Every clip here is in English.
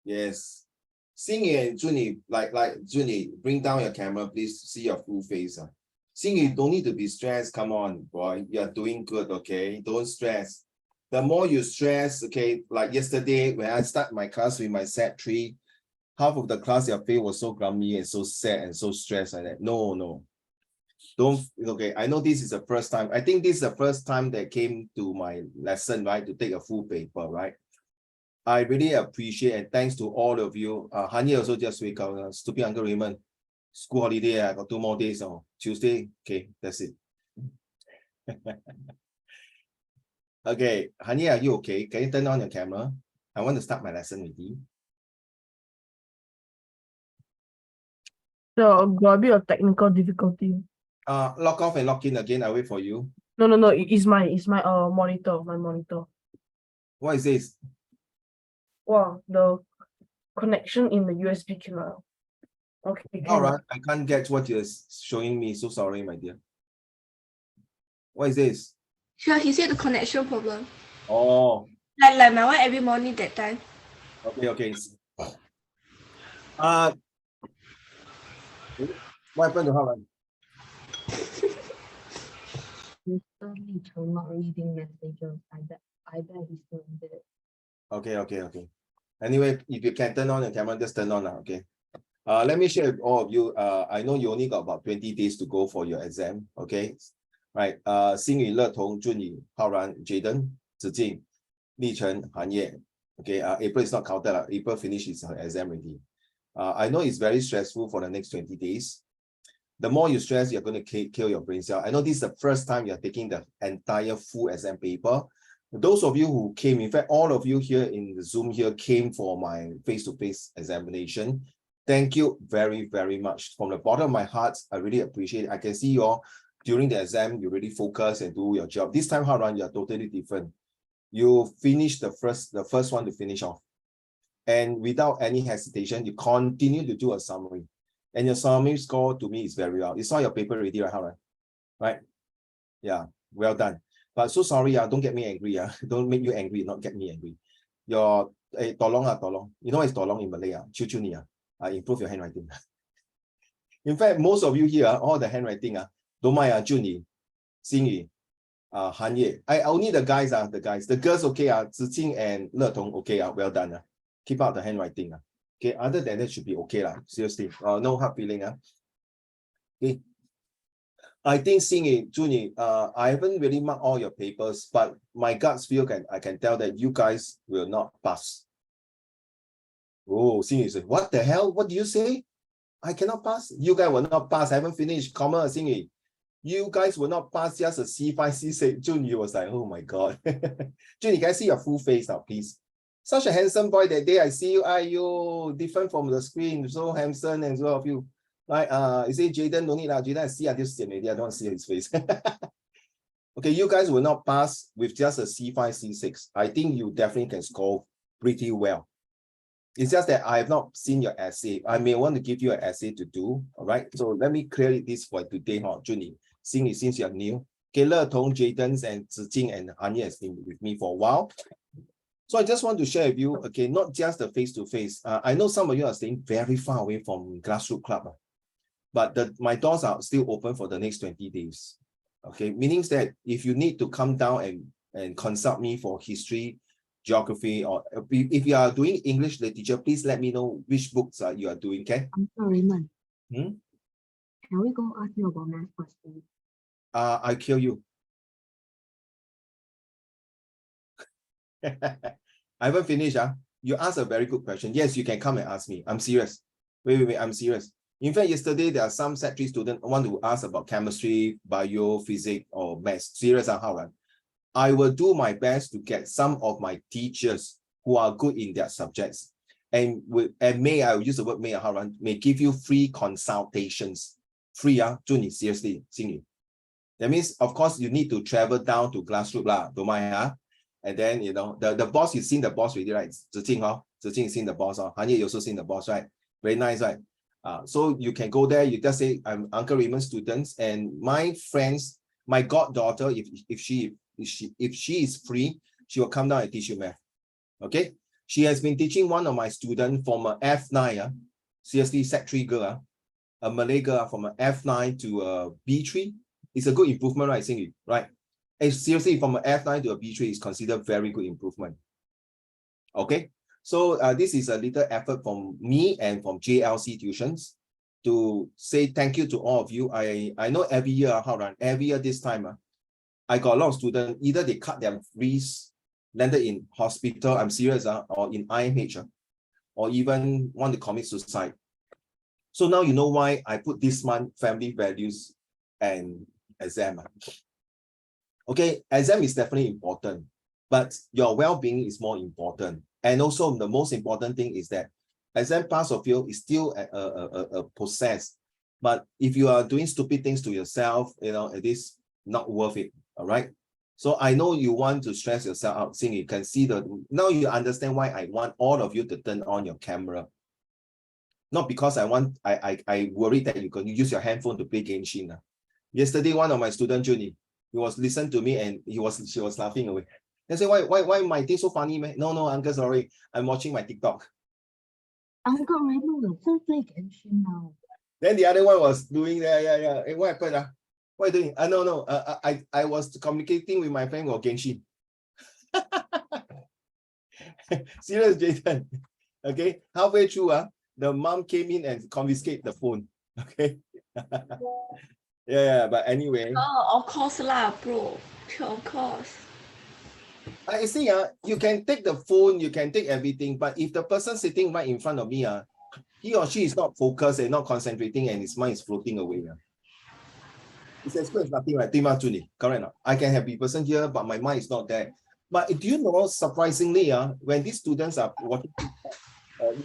Yes. Xingyu and Junyi, like Junyi, bring down your camera, please see your full face. Xingyu, don't need to be stressed. Come on, boy. You're doing good, okay? Don't stress. The more you stress, okay, like yesterday when I start my class with my set 3, half of the class, your face was so grumpy and so sad and so stressed like that. No. Don't, okay, I know this is the first time. I think this is the first time that came to my lesson, right? To take a full paper, right? I really appreciate and thanks to all of you. Hani also just wake up. Stupid Uncle Raymond. School holiday, I got 2 more days. Tuesday. Okay, that's it. Okay, Hani, are you okay? Can you turn on your camera? I want to start my lesson with you. So got a bit of technical difficulty. Log off and log in again. I wait for you. No. It's my monitor. My monitor. What is this? Wow, the connection in the USB cannot. Okay. All right, I can't get what you're showing me. So sorry, my dear. What is this? Sure, he said the connection problem. Oh. Like my one every morning that time. Okay. What happened to Haran? Mr. Lee Cheng not reading messages. I bet he's still in bed. Okay. Anyway, if you can turn on your camera, just turn on now, okay? Let me share with all of you. I know you only got about 20 days to go for your exam, okay? Right. Xingyu, Letong, Junyi, Haoran, Jaden, Zijing, Li Chen, Han Ye. Okay, April is not counted. April finishes her exam already. I know it's very stressful for the next 20 days. The more you stress, you're going to kill your brain cell. I know this is the first time you're taking the entire full exam paper. Those of you who came, in fact, all of you here in the Zoom here came for my face-to-face examination. Thank you very, very much. From the bottom of my heart, I really appreciate it. I can see you all during the exam, you really focus and do your job. This time around, you're totally different. You finish the first one to finish off. And without any hesitation, you continue to do a summary. And your summary score to me is very well. You saw your paper already, right, Haran? Right? Yeah, well done. But so sorry, don't get me angry. Don't make you angry, not get me angry. Your tolong. You know what is tolong in Malay? Cucu improve your handwriting. In fact, most of you here, all the handwriting, don't mind, Junyi, Xingyu, Han Ye. Only the guys, the girls, okay, Zijing and Letong, okay, well done. Keep out the handwriting. Okay, other than that should be okay. Seriously, no hard feeling. Okay. I think Xingyu, Junyi, I haven't really marked all your papers, but my guts feel I can tell that you guys will not pass. Oh, Xingyu said, what the hell? What do you say? I cannot pass. You guys will not pass. I haven't finished. Comma, Xingyu. You guys will not pass just a C5, C6. Junyi was like, oh my God. Junyi, can I see your full face now, please? Such a handsome boy that day I see you, you different from the screen, so handsome and so of you. Like you say Jaden, no need Jaden, I see until maybe I don't see his face. Okay, you guys will not pass with just a C5, C6. I think you definitely can score pretty well. It's just that I have not seen your essay. I may want to give you an essay to do. All right. So let me clear this for today, Junyi. Since you're new. Okay, Letong, Jaden, and Zijing and Anya has been with me for a while. So I just want to share with you, okay, not just the face-to-face. I know some of you are staying very far away from Grassroots Club, but my doors are still open for the next 20 days. Okay, meaning that if you need to come down and consult me for history, geography, or if you are doing English literature, please let me know which books you are doing, okay? I'm sorry, man. Hmm? Can we go ask you about math first? I kill you. I haven't finished. You asked a very good question. Yes, you can come and ask me. I'm serious. Wait, I'm serious. In fact, yesterday there are some Set 3 students want to ask about chemistry, bio, physics, or maths. Serious, Haran. I will do my best to get some of my teachers who are good in their subjects. And may, I will use the word may, Haran, may give you free consultations. Free, Junyi, seriously, Xingyu. That means, of course, you need to travel down to Grassroots, don't mind, and then, you know, the boss, you've seen the boss already, right? Zijing, Zijing seen the boss, Han Ye also seen the boss, right? Very nice, right? So you can go there, you just say, I'm Uncle Raymond's students, and my friends, my goddaughter, if she is free, she will come down and teach you math. Okay? She has been teaching one of my students from a F9, seriously, Sec3 girl, a Malay girl from a F9 to a B3. It's a good improvement, right, Xing Yu, right? And seriously, from an F9 to a B3 is considered very good improvement. Okay, so this is a little effort from me and from JLC Tuitions to say thank you to all of you. I know every year, every year this time, I got a lot of students, either they cut their fees, landed in hospital, I'm serious, or in IMH, or even want to commit suicide. So now you know why I put this month family values and exam. Okay, exam is definitely important, but your well-being is more important. And also the most important thing is that exam pass or fail is still a process. But if you are doing stupid things to yourself, it is not worth it. All right. So I know you want to stress yourself out, seeing you can see now you understand why I want all of you to turn on your camera. Not because I worry that you're going to use your handphone to play Genshin. Yesterday, one of my students, Junie, he was listening to me and she was laughing away. I said, why my thing so funny, man? No, uncle, sorry. I'm watching my TikTok. Uncle, remember, don't play Genshin now. Then the other one was doing yeah. Hey, what happened? What are you doing? No. I was communicating with my friend or Genshin. Serious, Jason. Okay. Halfway through, the mom came in and confiscated the phone. Okay. yeah, but anyway. Oh, of course lah, bro. Of course. I see, you can take the phone, you can take everything, but if the person sitting right in front of me, he or she is not focused and not concentrating and his mind is floating away. It's as good as nothing, right? Correct. I can have the person here, but my mind is not there. But do you know, surprisingly, when these students are watching,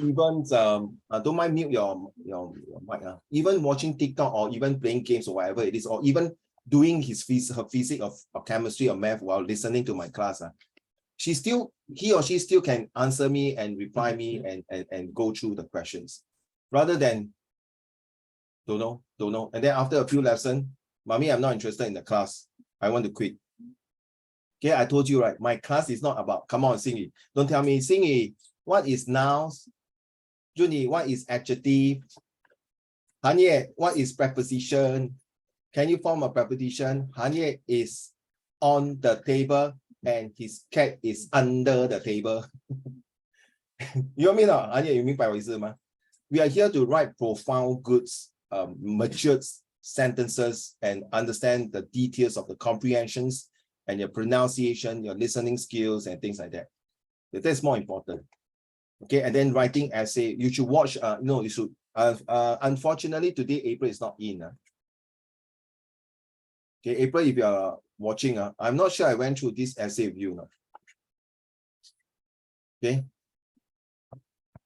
even don't mind mute your mic, even watching TikTok or even playing games or whatever it is, or even doing her physics of chemistry or math while listening to my class, he or she still can answer me and reply me and go through the questions, rather than don't know. And then after a few lessons, mommy, I'm not interested in the class. I want to quit. Okay, I told you, right? My class is not about, come on, Xing Yu. Don't tell me, Xing Yu, what is nouns? Junie, what is adjective? Hanye, what is preposition? Can you form a preposition? Hanye is on the table and his cat is under the table. You know what I mean? Hanye, you mean by what? We are here to write profound, good, matured sentences and understand the details of the comprehensions and your pronunciation, your listening skills and things like that. That's more important. Okay, and then writing essay, you should watch, you should, unfortunately today April is not in. Okay, April, if you are watching, I'm not sure I went through this essay with you. Okay,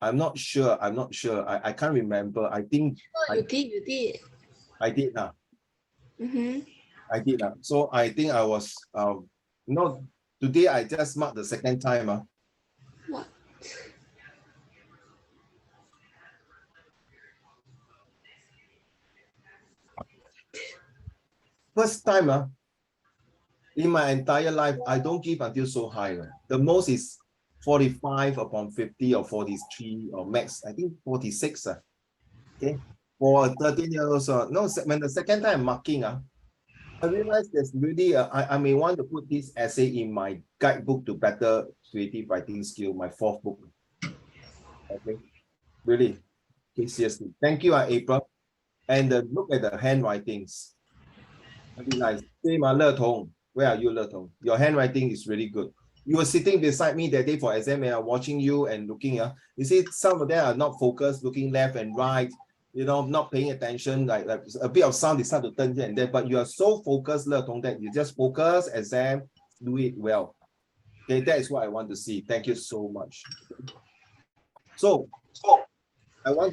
I'm not sure, I can't remember. I think You did. I did now. Mm-hmm. I did now. So I think I was, today I just marked the second time. What? First time in my entire life, I don't give until so high. The most is 45 upon 50 or 43 or max, I think 46. Okay, for 13 years. No, when the second time marking, I realized there's really, I may want to put this essay in my guidebook to better creative writing skill, my 4th book. Okay, really. Okay, seriously. Thank you, April. And look at the handwritings. Very nice. Same, Le Tong. Where are you, Le Tong? Your handwriting is really good. You were sitting beside me that day for exam and I'm watching you and looking. You see, some of them are not focused, looking left and right, not paying attention, like a bit of sound, they start to turn here and there, but you are so focused, Le Tong, that you just focus, exam, do it well. Okay, that is what I want to see. Thank you so much. So I want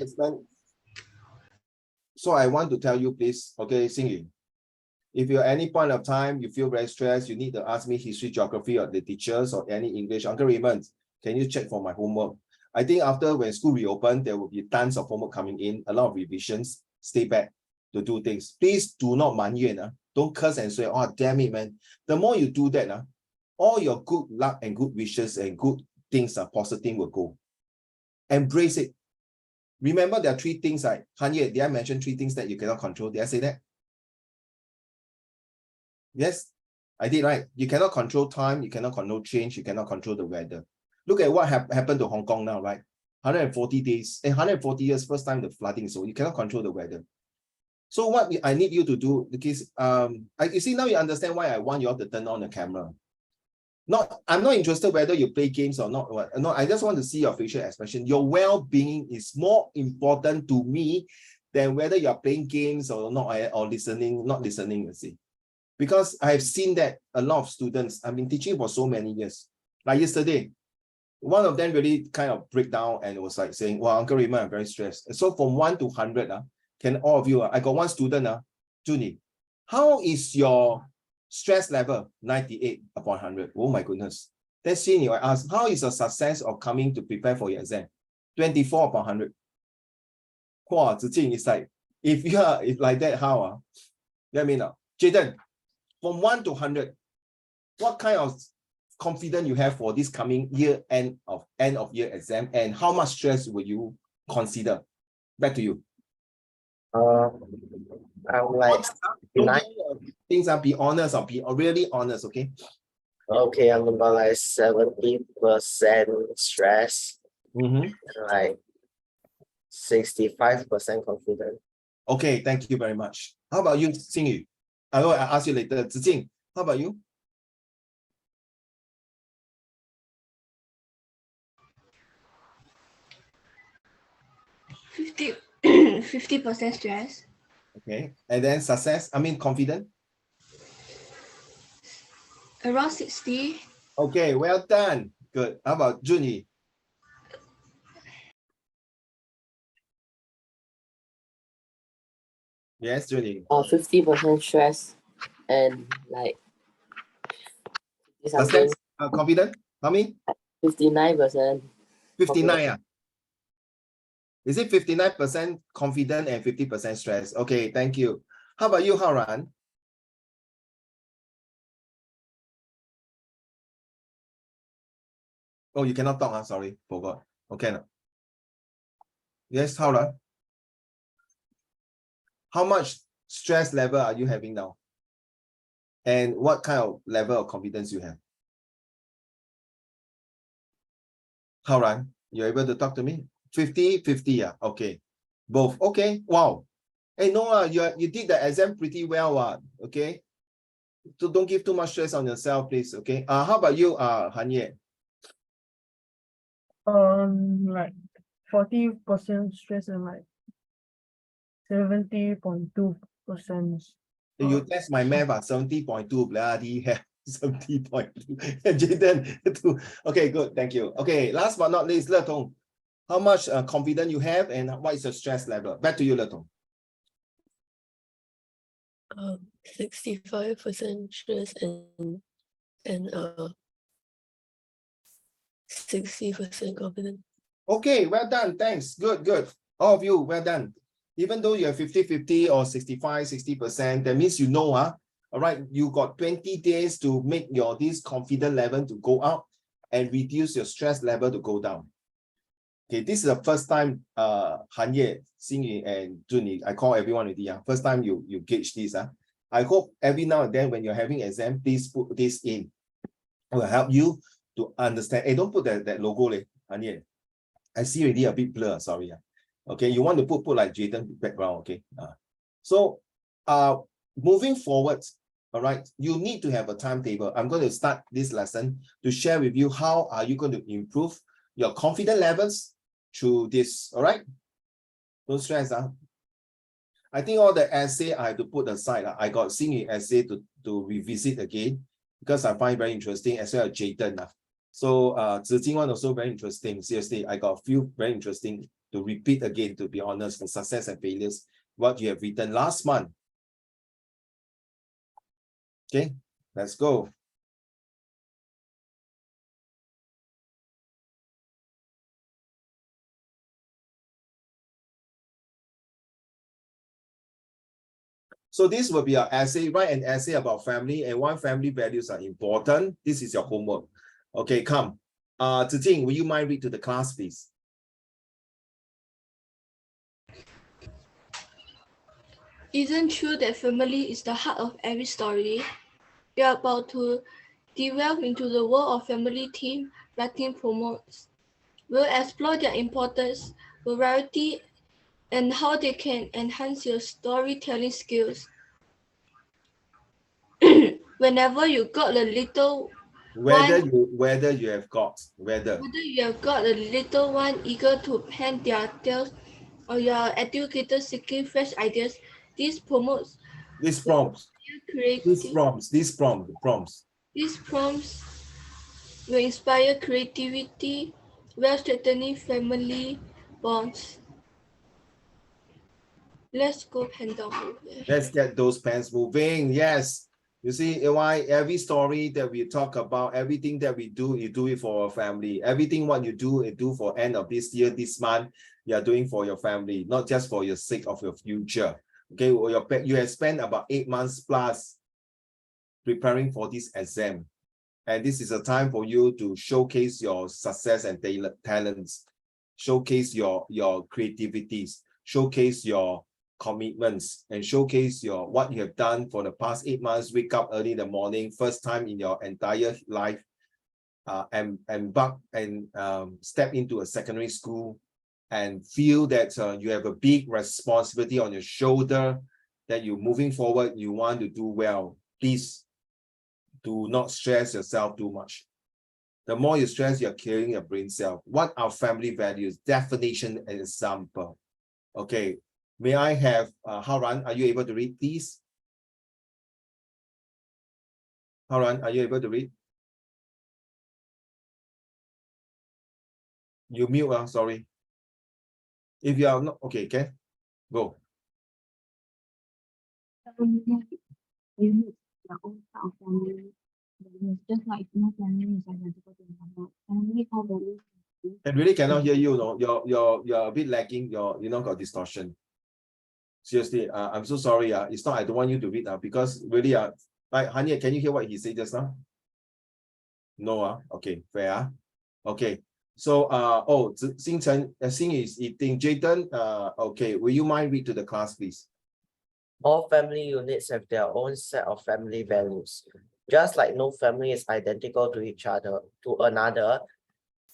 to tell you, please, okay, Xing Yu, if you at any point of time you feel very stressed, you need to ask me history, geography, or the teachers or any English. Uncle Raymond, can you check for my homework? I think after when school reopened, there will be tons of homework coming in, a lot of revisions. Stay back to do things. Please do not manyuan. Don't curse and say, oh, damn it, man. The more you do that, all your good luck and good wishes and good things positive will go. Embrace it. Remember, there are 3 things. Like Hanye, did I mention 3 things that you cannot control? Did I say that? Yes, I did, right? You cannot control time, you cannot control change, you cannot control the weather. Look at what happened to Hong Kong now, right? 140 days, 140 years, first time the flooding, so you cannot control the weather. So what I need you to do, because you see now you understand why I want you all to turn on the camera. I'm not interested whether you play games or not. No, I just want to see your facial expression. Your well-being is more important to me than whether you're playing games or not, or not listening, you see. Because I've seen that a lot of students, I've been teaching for so many years. Like yesterday, one of them really kind of break down and was like saying, well, Uncle Raymond, I'm very stressed. So from 1 to 100, can all of you, I got one student, Junie, how is your stress level? 98 upon 100. Oh my goodness. Then Sini, I asked, how is your success of coming to prepare for your exam? 24 upon 100. Wow, Zijing, it's like, if like that, how? Let me know. Jaden, from 1 to 100, what kind of confidence you have for this coming year end of year exam, and how much stress will you consider? Back to you. I'm like Don't nine. do things be honest or be really honest, okay? Okay, I'm about like 70% stress, like 65% confident. Okay, thank you very much. How about you, Xingyu? I will ask you later. Zijing, how about you? Fifty 50% stress. Okay, and then success, I mean confident. Around 60. Okay, well done. Good. How about Junie? Yes, Junie. 50% stress and like something. Success, confident? How many? 59%. 59. Is it 59% confident and 50% stress? Okay, thank you. How about you, Haran? Oh, you cannot talk, sorry, forgot. Okay. No. Yes, Haran. How much stress level are you having now? And what kind of level of confidence you have? Haran, you're able to talk to me? 50-50, yeah. Okay. Both. Okay. Wow. Hey, no, you did the exam pretty well. Okay. So don't give too much stress on yourself, please. Okay. How about you, Hanye? Like 40% stress and like 70.2%. You test my math, 70.2, bloody hell. 70.2. Jaden, okay, good. Thank you. Okay, last but not least, Le Tong. How much confidence you have and what is your stress level? Back to you, Le Tong. 65% stress and 60% confident. Okay, well done. Thanks. Good. All of you, well done. Even though you have 50-50 or 65-60%, that means you know, all right, you got 20 days to make this confidence level to go up and reduce your stress level to go down. Okay, this is the first time Hanye, Xingyu, and Junie, I call everyone already. First time you gauge this. I hope every now and then when you're having exam, please put this in. It will help you to understand. Hey, don't put that logo, Hanye. I see already a bit blur, sorry. Okay, you want to put like Jaden background, okay? So moving forward, all right, you need to have a timetable. I'm going to start this lesson to share with you how are you going to improve your confidence levels through this, all right? Don't stress. I think all the essay I have to put aside. I got Xingyu essay to revisit again because I find it very interesting, as well as Jaden. So Zijing one also very interesting. Seriously, I got a few very interesting to repeat again, to be honest, for success and failures, what you have written last month. Okay, let's go. So this will be our essay. Write an essay about family and why family values are important. This is your homework. Okay, come. Zijing, will you mind read to the class, please? Isn't true that family is the heart of every story? We are about to delve into the world of family team writing promotes. We'll explore their importance, variety, and how they can enhance your storytelling skills. Whenever you got a little Whether one, you have got whether you have got a little one eager to pen their tales, or you are educator seeking fresh ideas, this promotes these prompts, creativity. the prompts. These prompts will inspire creativity while strengthening family bonds. Let's go pen down over. Let's get those pens moving. Yes. You see why every story that we talk about, everything that we do, you do it for our family. Everything what you do for end of this year, this month, you are doing for your family, not just for your sake of your future. Okay, or you have spent about 8 months plus preparing for this exam. And this is a time for you to showcase your success and talents, showcase your creativities, showcase your commitments, and showcase what you have done for the past 8 months. Wake up early in the morning, first time in your entire life, and step into a secondary school and feel that you have a big responsibility on your shoulder, that you're moving forward, you want to do well. Please do not stress yourself too much. The more you stress, you're killing your brain cell. What are family values? Definition and example. Okay, may I have Haran, are you able to read, please? Haran, are you able to read? You mute, sorry. If you are not, okay, go. You need your own set of family values, just like no family is identical to another. Family core values. I really cannot hear you, no. You're a bit lagging, you know, got distortion. Seriously, I'm so sorry. It's not I don't want you to read because really like Hanya, can you hear what he said just now? No, okay, fair. Okay. So Xingchen, Xing is eating. Jayden, okay, will you mind read to the class, please? All family units have their own set of family values. Just like no family is identical to another,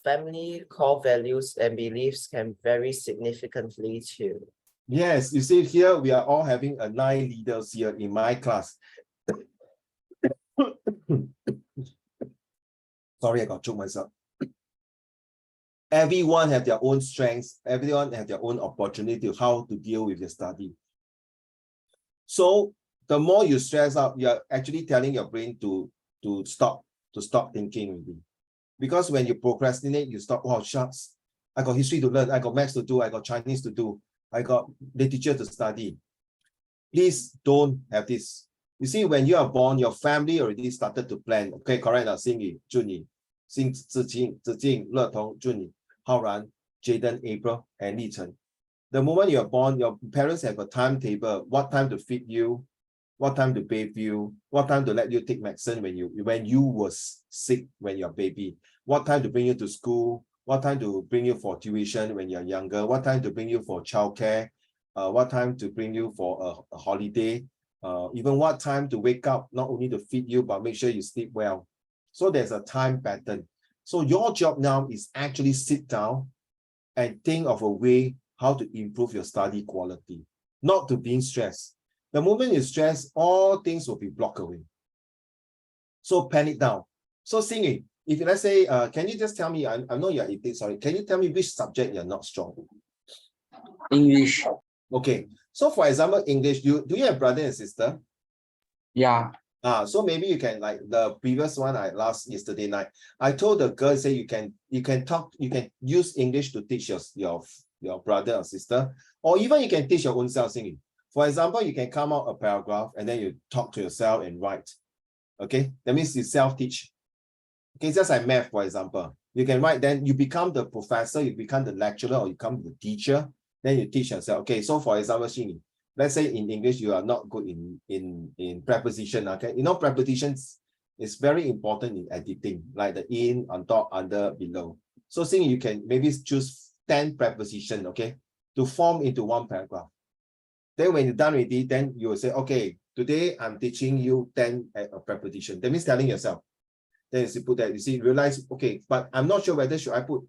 family core values and beliefs can vary significantly too. Yes, you see here, we are all having 9 leaders here in my class. Sorry, I got choked myself. Everyone have their own strengths. Everyone have their own opportunity to how to deal with your study. So the more you stress out, you're actually telling your brain to stop thinking with you. Because when you procrastinate, you stop, oh shucks, I got history to learn, I got maths to do, I got Chinese to do, I got literature to study. Please don't have this. You see, when you are born, your family already started to plan. Okay, correct now, Xingyi, Junyi, Zijing, Letong, Junyi, Haoran, Jayden, April, and Li Chen. The moment you are born, your parents have a timetable, what time to feed you, what time to bathe you, what time to let you take medicine when you was sick when you're a baby, what time to bring you to school, what time to bring you for tuition when you're younger, what time to bring you for childcare, what time to bring you for a holiday, even what time to wake up, not only to feed you, but make sure you sleep well. So there's a time pattern. So your job now is actually sit down and think of a way how to improve your study quality, not to being stressed. The moment you stress, all things will be blocked away. So pen it down. So Xingyi, if let's say, can you just tell me, I know you're 18, sorry, can you tell me which subject you're not strong? English. Okay, so for example, English, do you have brother and sister? Yeah. So maybe you can, like the previous one yesterday night, I told the girl, say you can use English to teach your brother or sister, or even you can teach your own self singing. For example, you can come out a paragraph and then you talk to yourself and write. Okay, that means you self-teach. Okay, just like math, for example, you can write, then you become the professor, you become the lecturer, or you become the teacher, then you teach yourself. Okay, so for example, Xingyi, let's say in English you are not good in preposition. Okay, you know prepositions It's very important in editing, like the in, on top, under, below. So Xing, you can maybe choose 10 preposition, okay, to form into one paragraph. Then when you're done with it, then you will say, okay, today I'm teaching you 10 preposition. That means telling yourself. Then you put that, you see, realize, okay, but I'm not sure whether should I put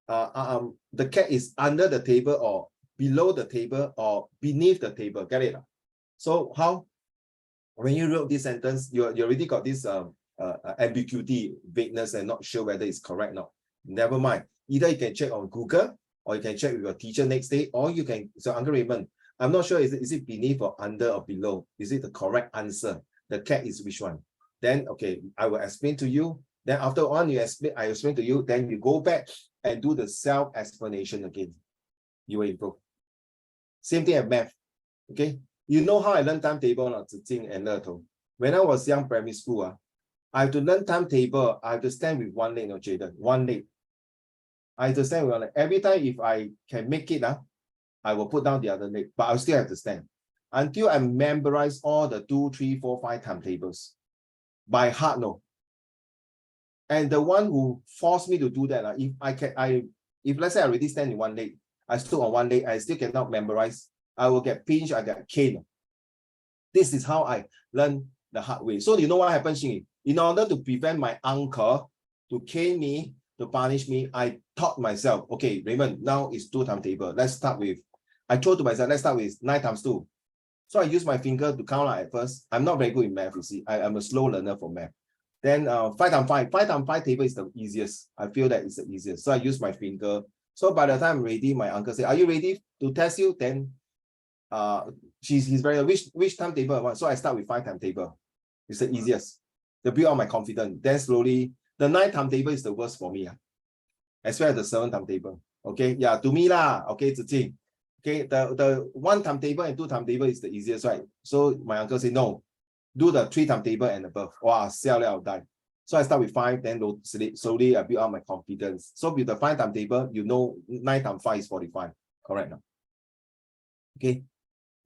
the cat is under the table or below the table or beneath the table. Get it? So how, when you wrote this sentence, you already got this ambiguity, vagueness, and not sure whether it's correct or not. Never mind. Either you can check on Google, or you can check with your teacher next day, or you can, so Uncle Raymond, I'm not sure, is it beneath or under or below? Is it the correct answer? The cat is which one? Then, okay, I will explain to you. Then after on, I explain to you, then you go back and do the self-explanation again. You will improve. Same thing at math, okay? You know how I learn timetable, Zijing and Leto. When I was young, primary school, I have to learn timetable. I have to stand with one leg, no, Jaden, one leg. I have to stand with one leg. Every time if I can make it, I will put down the other leg, but I'll still have to stand until I memorize all the 2, 3, 4, 5 timetables by heart, no. And the one who forced me to do that, if let's say I already stand in one leg, I stood on one leg, I still cannot memorize, I will get pinched, I get caned. This is how I learn the hard way. So you know what happens, Xing? In order to prevent my uncle to cane me, to punish me, I taught myself, okay, Raymond, now it's 2 timetable. Let's start with, I told to myself, let's start with 9 times 2. So I use my finger to count at first. I'm not very good in math, you see. I'm a slow learner for math. Then 5 times 5. 5 times 5 table is the easiest. I feel that it's the easiest. So I use my finger. So by the time I'm ready, my uncle said, are you ready to test you? Then he's very, which timetable I want? So I start with 5 timetable. It's the easiest. To build on my confidence. Then slowly, the 9 timetable is the worst for me. As well as the 7 timetable. Okay, yeah, to me lah. Okay, Zijing. Okay, the 1 timetable and 2 timetable is the easiest, right? So my uncle said, no, do the 3 timetable and above. Wow, sell it, I'll die. So I start with 5, then slowly I build up my confidence. So with the 5 timetable, you know 9 times 5 is 45. Correct now. Okay.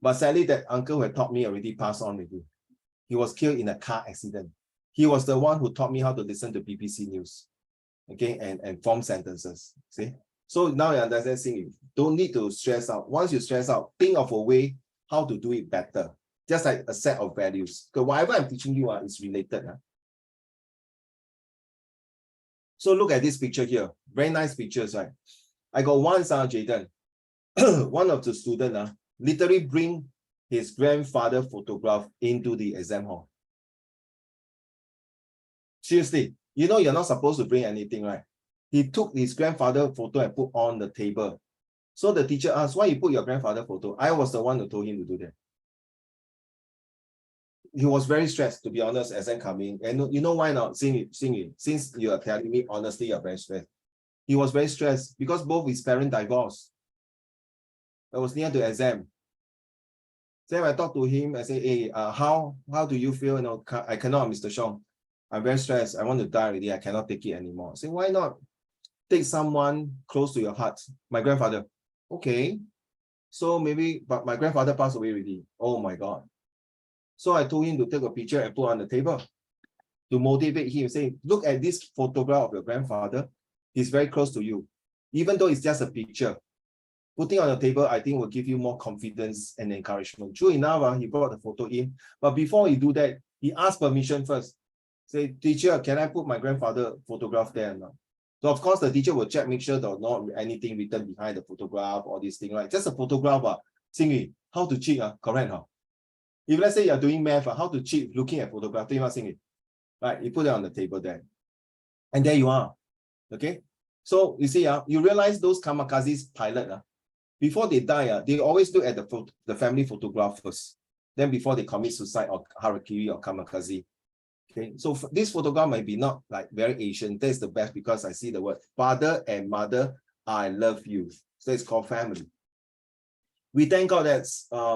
But sadly, that uncle who had taught me already passed on with you. He was killed in a car accident. He was the one who taught me how to listen to BBC News. Okay, and form sentences. See? So now you understand, Xing, don't need to stress out. Once you stress out, think of a way how to do it better. Just like a set of values. Because whatever I'm teaching you is related. So look at this picture here. Very nice pictures, right? I got one son, Jaden. One of the students literally bring his grandfather photograph into the exam hall. Seriously, you know you're not supposed to bring anything, right? He took his grandfather photo and put on the table. So the teacher asked, why you put your grandfather photo? I was the one who told him to do that. He was very stressed, to be honest, as I'm coming. And you know why not? Since you are telling me honestly, you're very stressed. He was very stressed because both his parents divorced. I was near the exam. So I talked to him, I say, hey, how do you feel? You know, I cannot, Mr. Shong. I'm very stressed. I want to die already. I cannot take it anymore. I say, why not take someone close to your heart? My grandfather. Okay. So maybe, but my grandfather passed away already. Oh my God. So I told him to take a picture and put on the table to motivate him, saying, look at this photograph of your grandfather. He's very close to you. Even though it's just a picture, putting on the table, I think will give you more confidence and encouragement. True enough, he brought the photo in. But before he do that, he asked permission first. Say, teacher, can I put my grandfather photograph there or not? So of course, the teacher will check, make sure there's not anything written behind the photograph or this thing, right? Just a photograph. Xing, how to cheat? Correct, huh? If let's say you're doing math, how to cheat looking at photograph, right? You put it on the table there. And there you are. Okay. So you see, you realize those kamikazes pilot, before they die, they always look at the family photograph first. Then before they commit suicide or harakiri or kamikaze. Okay, so this photograph might be not like very Asian. That's the best because I see the word father and mother, I love you. So it's called family. We thank God that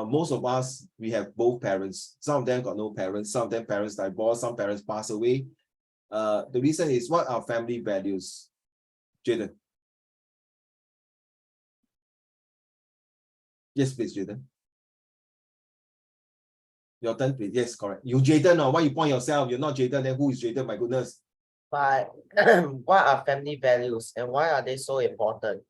most of us, we have both parents. Some of them got no parents. Some of them parents divorced. Some parents pass away. The reason is what are family values? Jaden. Yes, please, Jaden. Your turn, please. Yes, correct. You Jaden, or why you point yourself? You're not Jaden, then who is Jaden? My goodness. But what are family values and why are they so important?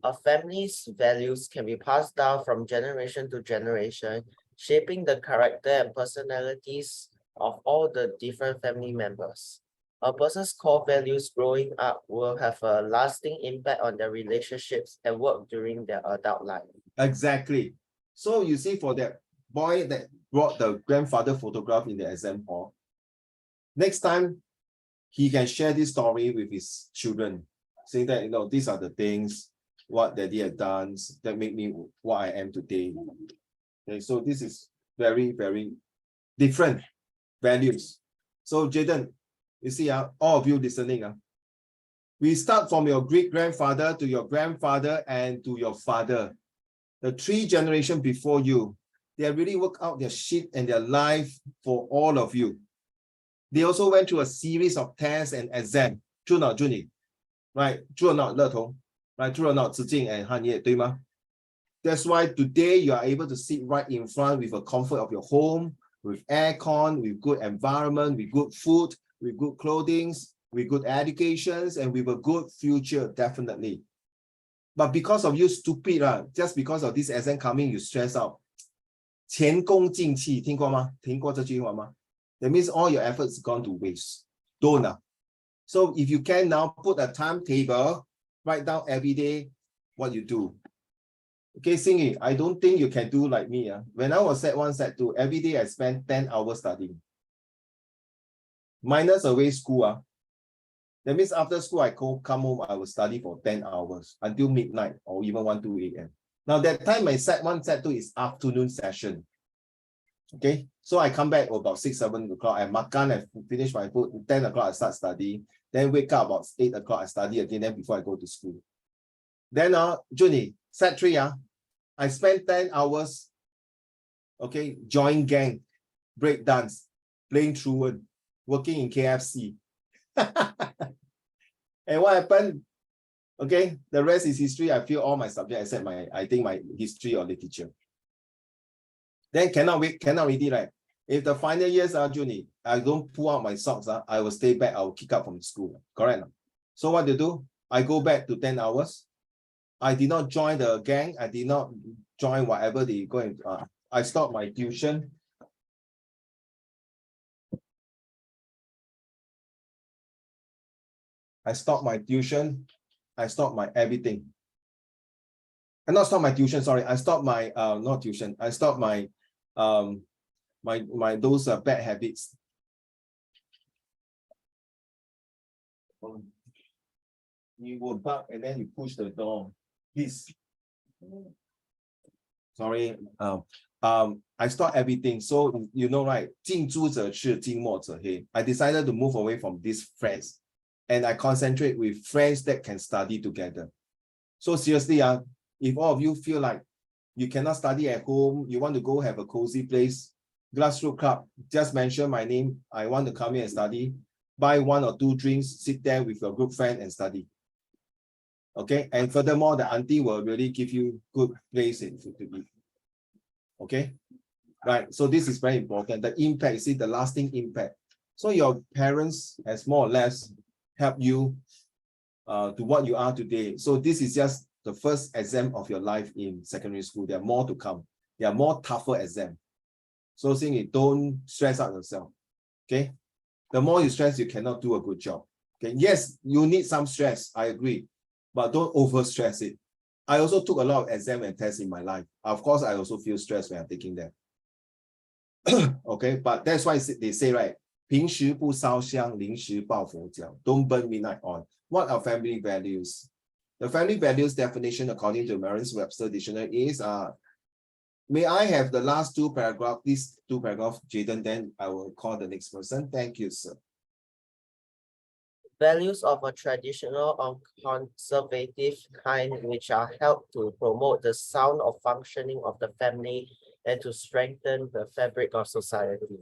A family's values can be passed down from generation to generation, shaping the character and personalities of all the different family members. A person's core values growing up will have a lasting impact on their relationships and work during their adult life. Exactly. So you see, for that boy that brought the grandfather photograph in the exam hall, next time he can share this story with his children, saying that, you know, these are the things what daddy had done that make me what I am today. Okay, so this is very, very different values. So Jaden, you see, all of you listening, we start from your great grandfather to your grandfather and to your father. The 3 generations before you, they have really worked out their shit and their life for all of you. They also went through a series of tests and exams. True or not, Junie? Right? True or not, Le Tong? Right? True or not, Zi Jing and Han Ye, 对吗? That's why today you are able to sit right in front with the comfort of your home, with aircon, with good environment, with good food, with good clothing, with good educations, and with a good future, definitely. But because of you stupid, just because of this exam coming, you stress out. 前功尽弃，听过吗？听过这句话吗？ That means all your efforts gone to waste. Don't. So if you can now put a timetable, write down every day what you do. Okay, Singy, I don't think you can do like me. When I was Sec1, Sec2, every day I spent 10 hours studying. Minus away school. That means after school, I come home, I will study for 10 hours until midnight or even 1, 2 a.m. Now that time, my Sec1, Sec2 is afternoon session. Okay, so I come back about 6, 7 o'clock. I makan, I finish my food. 10 o'clock, I start studying. Then wake up about 8 o'clock, I study again. Then before I go to school. Then, Junie, Sec3, I spent 10 hours. Okay, join gang, break dance, playing truant, working in KFC. And what happened? Okay, the rest is history. I feel all my subjects except I think my history or literature. Then cannot really, right? If the final years are Junie, I don't pull out my socks, I will stay back, I will kick out from school. Correct? So what to do? I go back to 10 hours. I did not join the gang. I did not join whatever they go and I stopped my tuition. I stopped my tuition. I stopped my everything. And not stop my tuition, sorry. I stopped my not tuition. I stopped my those bad habits. You will bark and then you push the door. Please. Sorry. I stopped everything. So you know, right? 近朱者赤，近墨者黑. I decided to move away from these friends, and I concentrate with friends that can study together. So seriously, if all of you feel like you cannot study at home, you want to go have a cozy place, Grassroots Club, just mention my name. I want to come here and study. Buy 1 or 2 drinks, sit there with your group friend and study. Okay, and furthermore, the auntie will really give you good place to eat. Okay, right. So this is very important. The impact, see the lasting impact. So your parents has more or less helped you to what you are today. So this is just the first exam of your life in secondary school. There are more to come. There are more tougher exams. So saying it, don't stress out yourself. Okay, the more you stress, you cannot do a good job. Okay, yes, you need some stress. I agree, but don't over stress it. I also took a lot of exam and tests in my life. Of course, I also feel stressed when I'm taking them. Okay, but that's why they say, right? 平时不烧香，临时抱佛脚. Don't burn midnight oil. What are family values? The family values definition, according to Merriam-Webster dictionary, is may I have the last 2 paragraphs, these 2 paragraphs, Jaden, then I will call the next person. Thank you, sir. Values of a traditional or conservative kind which are held to promote the sound of functioning of the family and to strengthen the fabric of society.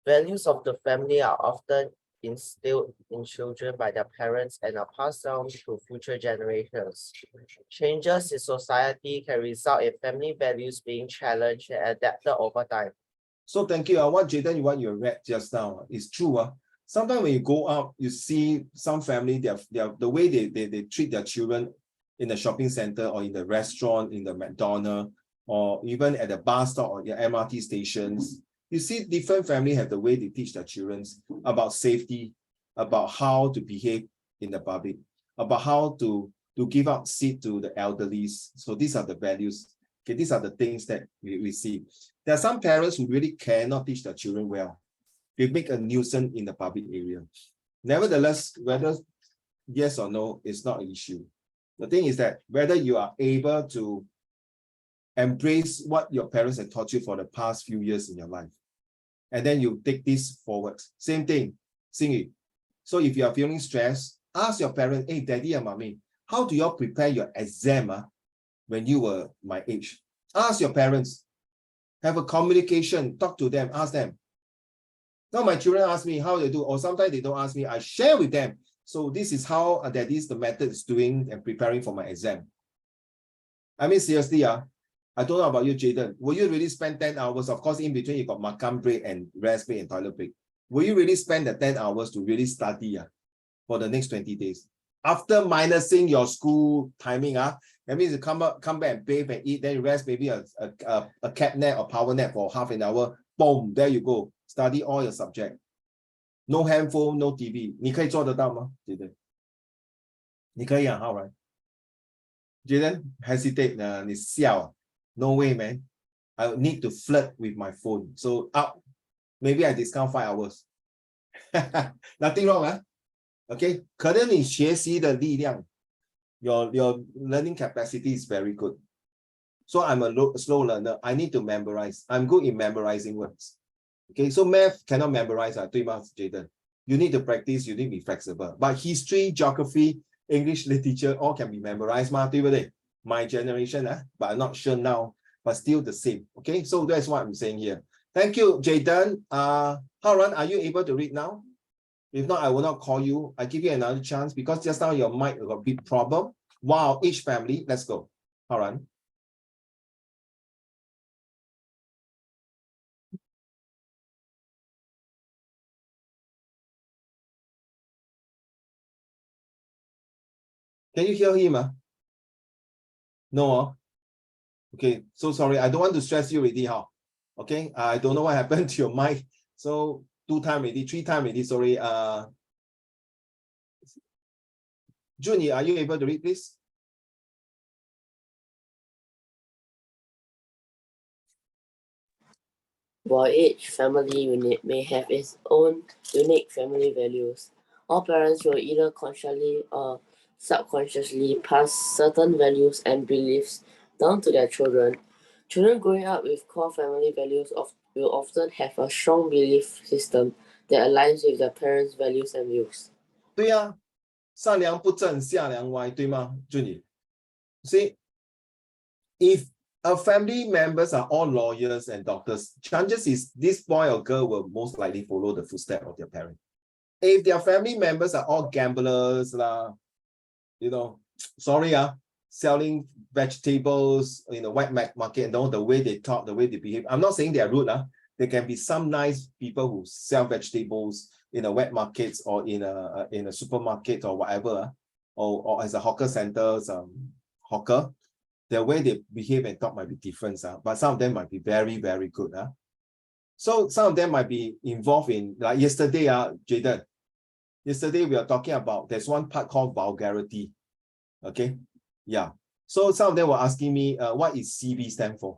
Values of the family are often instilled in children by their parents and are passed down to future generations. Changes in society can result in family values being challenged and adapted over time. So thank you. What Jaden, what you read just now is true. Sometimes when you go out, you see some family, the way they treat their children in the shopping center or in the restaurant, in the McDonald's, or even at the bus stop or your MRT stations. You see different families have the way they teach their children about safety, about how to behave in the public, about how to give out seat to the elderly. So these are the values. Okay, these are the things that we see. There are some parents who really cannot teach their children well. They make a nuisance in the public area. Nevertheless, whether yes or no is not an issue. The thing is that whether you are able to embrace what your parents have taught you for the past few years in your life, and then you take this forward. Same thing, Xingyu. So if you are feeling stressed, ask your parents, hey, daddy and mommy, how do you all prepare your exam when you were my age? Ask your parents. Have a communication, talk to them, ask them. Now my children ask me how they do, or sometimes they don't ask me, I share with them. So this is how that is the method is doing and preparing for my exam. I mean, seriously, I don't know about you, Jaden. Will you really spend 10 hours? Of course, in between you got makan break and rest break and toilet break. Will you really spend the 10 hours to really study for the next 20 days? After minusing your school timing, that means you come back and bathe and eat, then you rest maybe a cat nap or power nap for half an hour. Boom, there you go. Study all your subject. No handphone, no TV. 你可以做得到吗 Jaden? 你可以啊 how right? Jaden, hesitate 你笑 No way, man. I need to flirt with my phone. So maybe I discount 5 hours. Nothing wrong, Okay, 可能你学习的力量 your learning capacity is very good. So I'm a slow learner. I need to memorize. I'm good in memorizing words. Okay, so math cannot memorize, 对吗 Jaden? You need to practice, you need to be flexible. But history, geography, English literature, all can be memorized, 对不对? My generation, but I'm not sure now, but still the same. Okay, so that's what I'm saying here. Thank you, Jaden. Haran, are you able to read now? If not, I will not call you. I give you another chance because just now your mic got a big problem. Wow, each family, let's go. Haran. Can you hear him? No. Okay, so sorry. I don't want to stress you already. Okay, I don't know what happened to your mic. So 2 times already, 3 times already. Sorry. Junie, are you able to read, please? While each family unit may have its own unique family values, all parents will either consciously or subconsciously pass certain values and beliefs down to their children. Children growing up with core family values will often have a strong belief system that aligns with their parents' values and views. 对啊，上梁不正下梁歪，对吗，Junie? See, if our family members are all lawyers and doctors, chances is this boy or girl will most likely follow the footsteps of their parent. If their family members are all gamblers, sorry, selling vegetables in the wet market, the way they talk, the way they behave. I'm not saying they are rude. There can be some nice people who sell vegetables in a wet markets or in a supermarket or whatever, or as a hawker centers hawker. The way they behave and talk might be different, but some of them might be very, very good. So some of them might be involved in, like yesterday, Jaden. Yesterday we are talking about, there's one part called vulgarity. Okay, yeah. So some of them were asking me, what is CB stand for?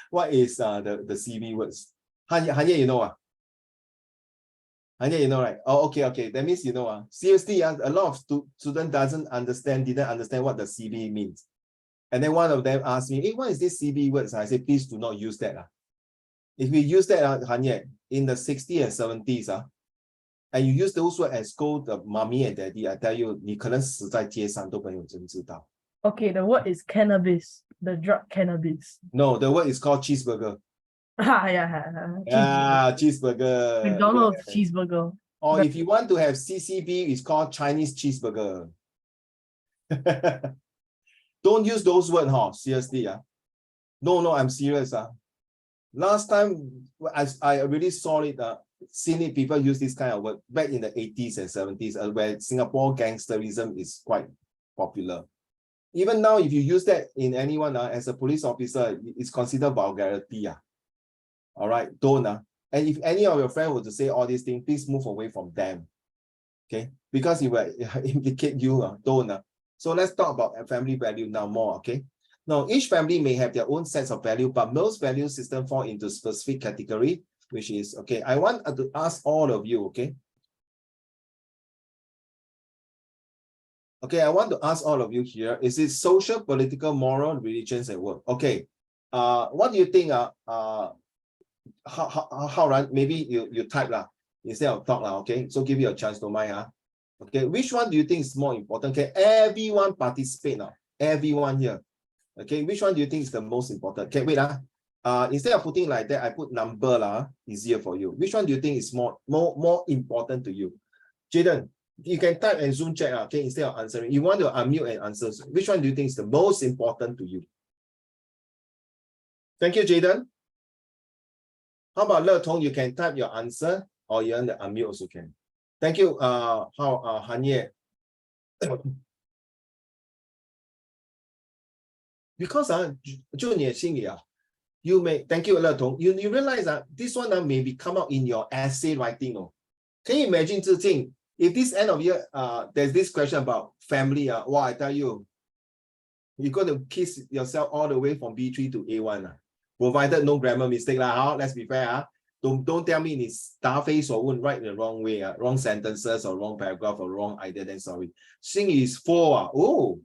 What is the CB words? Hanya, you know? Hanya, you know, right? Oh, okay. That means you know. Seriously, a lot of students didn't understand what the CB means. And then one of them asked me, hey, what is this CB words? I said, please do not use that. If we use that, Hanya, in the 60s and 70s, and you use those words and scold the mommy and daddy, I tell you, 你可能死在街上都没有人知道. Okay, the word is cannabis, the drug cannabis. No, the word is called cheeseburger. Cheeseburger. McDonald's cheeseburger. Or if you want to have CCB, it's called Chinese cheeseburger. Don't use those words, seriously. No, I'm serious. Last time, I really saw it, seen it, people use this kind of word back in the 80s and 70s, where Singapore gangsterism is quite popular. Even now, if you use that in anyone as a police officer, it's considered vulgarity. All right, don't. And if any of your friends were to say all these things, please move away from them. Okay, because it will implicate you. Don't. So let's talk about family value now more. Okay. Now, each family may have their own sense of value, but most value systems fall into specific category, which is, okay, I want to ask all of you, okay? Okay, I want to ask all of you here, is it social, political, moral, religions, and work? Okay, what do you think, how maybe you type instead of talk, okay? So give you a chance to mind, okay, which one do you think is more important? Okay, everyone participate now, everyone here. Okay, which one do you think is the most important? Okay, wait, instead of putting like that, I put number easier for you. Which one do you think is more important to you? Jaden, you can type and Zoom chat, okay, instead of answering. You want to unmute and answer. Which one do you think is the most important to you? Thank you, Jaden. How about Le Tong? You can type your answer, or you want to unmute also can. Thank you, Han Ye. Because you may, thank you, Le Tong. You realize that this one maybe come out in your essay writing. Can you imagine, Zhi Jing, if this end of year, there's this question about family, wow, I tell you, you're going to kiss yourself all the way from B3 to A1, provided no grammar mistake. Let's be fair. Don't tell me it's face or won't write the wrong way, wrong sentences or wrong paragraph or wrong idea, then sorry. Xing is 4. Oh,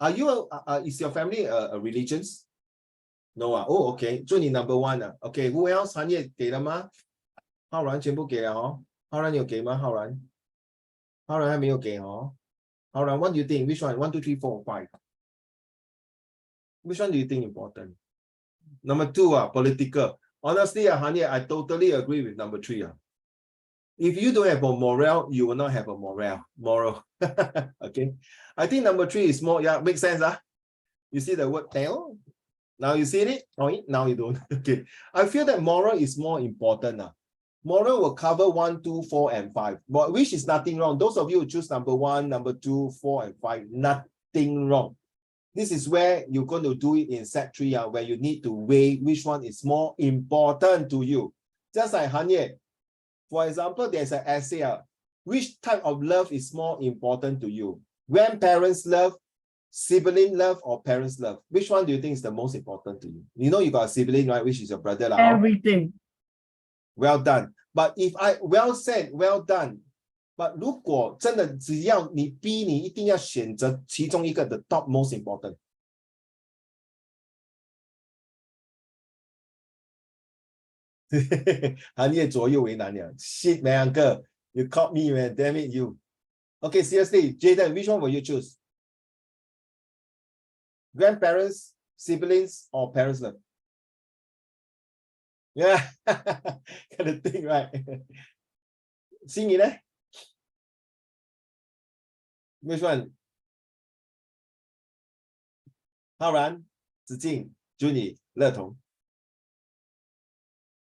are you, is your family a religions? No. Oh, okay. 祝你 number 1 Okay, who else? 韩业给了吗？浩然全部给了哦。浩然有给吗？浩然还没有给哦。浩然 what do you think? Which one? 1, 2, 3, 4, 5. Which one do you think important? Number 2, political. Honestly, Han Ye, I totally agree with number 3. If you don't have a morale, you will not have a moral. Okay. I think number 3 is more, makes sense. You see the word tail? Now you see it? Oh, now you don't. Okay. I feel that moral is more important. Moral will cover 1, 2, 4, and 5. But which is nothing wrong. Those of you who choose number 1, number 2, 4, and 5, nothing wrong. This is where you're going to do it in set 3, where you need to weigh which one is more important to you. Just like Han Ye. For example, there's an essay. Which type of love is more important to you? Grandparents' love, sibling love, or parents' love? Which one do you think is the most important to you? You know you got a sibling, right? Which is your brother. Everything. Well done. But if well said, well done. But 如果真的只要你逼你一定要选择其中一个 the top most important. Han Ye 左右为难了. Shit, man, uncle. You caught me, man. Damn it, you. Okay, seriously, Jaden, which one will you choose? Grandparents, siblings, or parents' love? Yeah, kind of thing, right? Sing it, eh? Which one? Hao Ran, Zi Jing, Juni, Le Tong.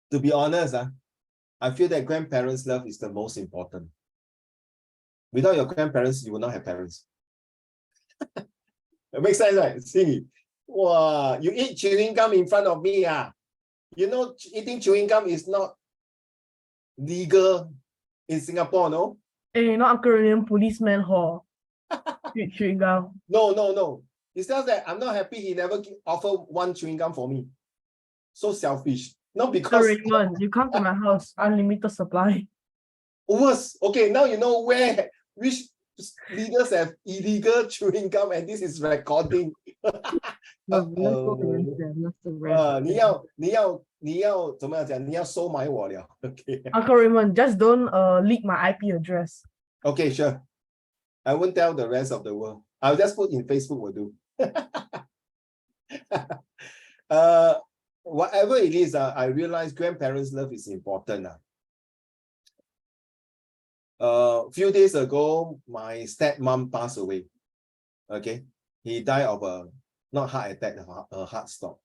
To be honest, I feel that grandparents' love is the most important. Without your grandparents, you will not have parents. It makes sense, right? See, wow, you eat chewing gum in front of me, You know, eating chewing gum is not legal in Singapore, no? Not Uncle William, policeman hall. Chewing gum. No. It's just that I'm not happy he never offer one chewing gum for me. So selfish. Not because Raymond, you come to my house, unlimited supply. worse. Okay, now you know which leaders have illegal chewing gum, and this is recording. 你要怎么样讲？你要收买我了。Okay. Uncle Raymond, just don't leak my IP address. Okay, sure. I won't tell the rest of the world. I'll just put in Facebook will do. Whatever it is, I realize grandparents' love is important. Few days ago, my stepmom passed away. Okay, he died of a not heart attack, a heart stop.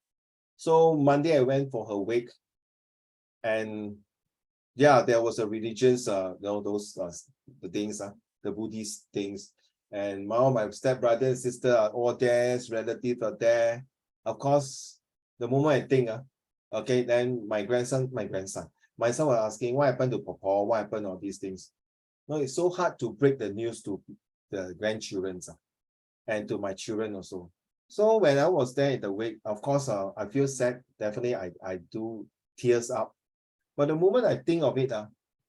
So Monday I went for her wake. And yeah, there was a religious, those the things, the Buddhist things. And my stepbrother and sister are all there, relatives are there. Of course, the moment I think, okay, then my son was asking, what happened to Papa? What happened to all these things? No, it's so hard to break the news to the grandchildren and to my children also. So when I was there in the wake, of course, I feel sad. Definitely, I do tears up. But the moment I think of it,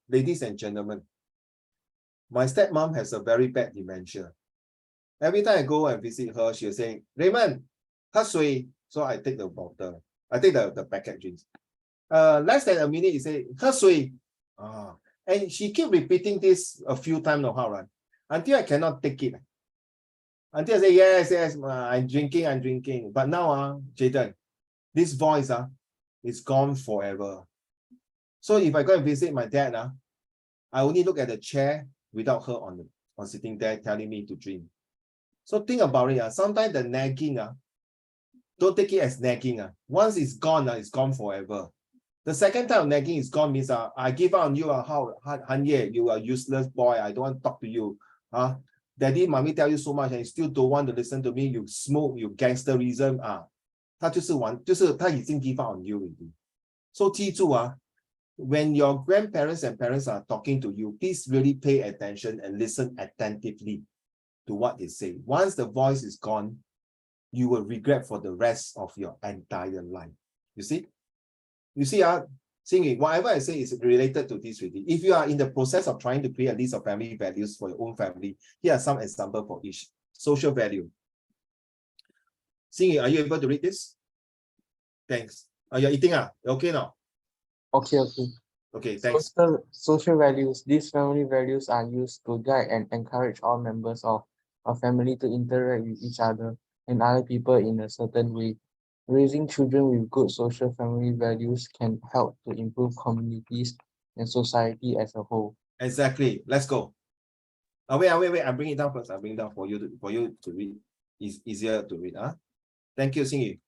ladies and gentlemen, my stepmom has a very bad dementia. Every time I go and visit her, she'll say, Raymond, 喝水. So I take the bottle. I take the packet drinks. Less than a minute, you say, 喝水. And she keep repeating this a few times, right? Until I cannot take it. Until I say, yes, I'm drinking. But now, Jayden, this voice is gone forever. So if I go and visit my dad, I only look at the chair without her on sitting there telling me to drink. So think about it. Sometimes the nagging, don't take it as nagging. Once it's gone forever. The second time of nagging is gone means I give up on you. Han Ye, you are useless boy. I don't want to talk to you. Daddy, mommy tell you so much and you still don't want to listen to me. You smoke, you gangsterism. 他已经 give up on you already. So 记住when your grandparents and parents are talking to you, please really pay attention and listen attentively to what they say. Once the voice is gone, you will regret for the rest of your entire life. You see, Singing, whatever I say is related to this really. If you are in the process of trying to create a list of family values for your own family, here are some examples for each. Social value. Singing, are you able to read this? Thanks. You're eating, okay now? Okay. Okay, thanks. Social values. These family values are used to guide and encourage all members of a family to interact with each other and other people in a certain way. Raising children with good social family values can help to improve communities and society as a whole. Exactly. Let's go. Wait. I bring it down first. I bring it down for you to read. It's easier to read. Thank you, Xingyu.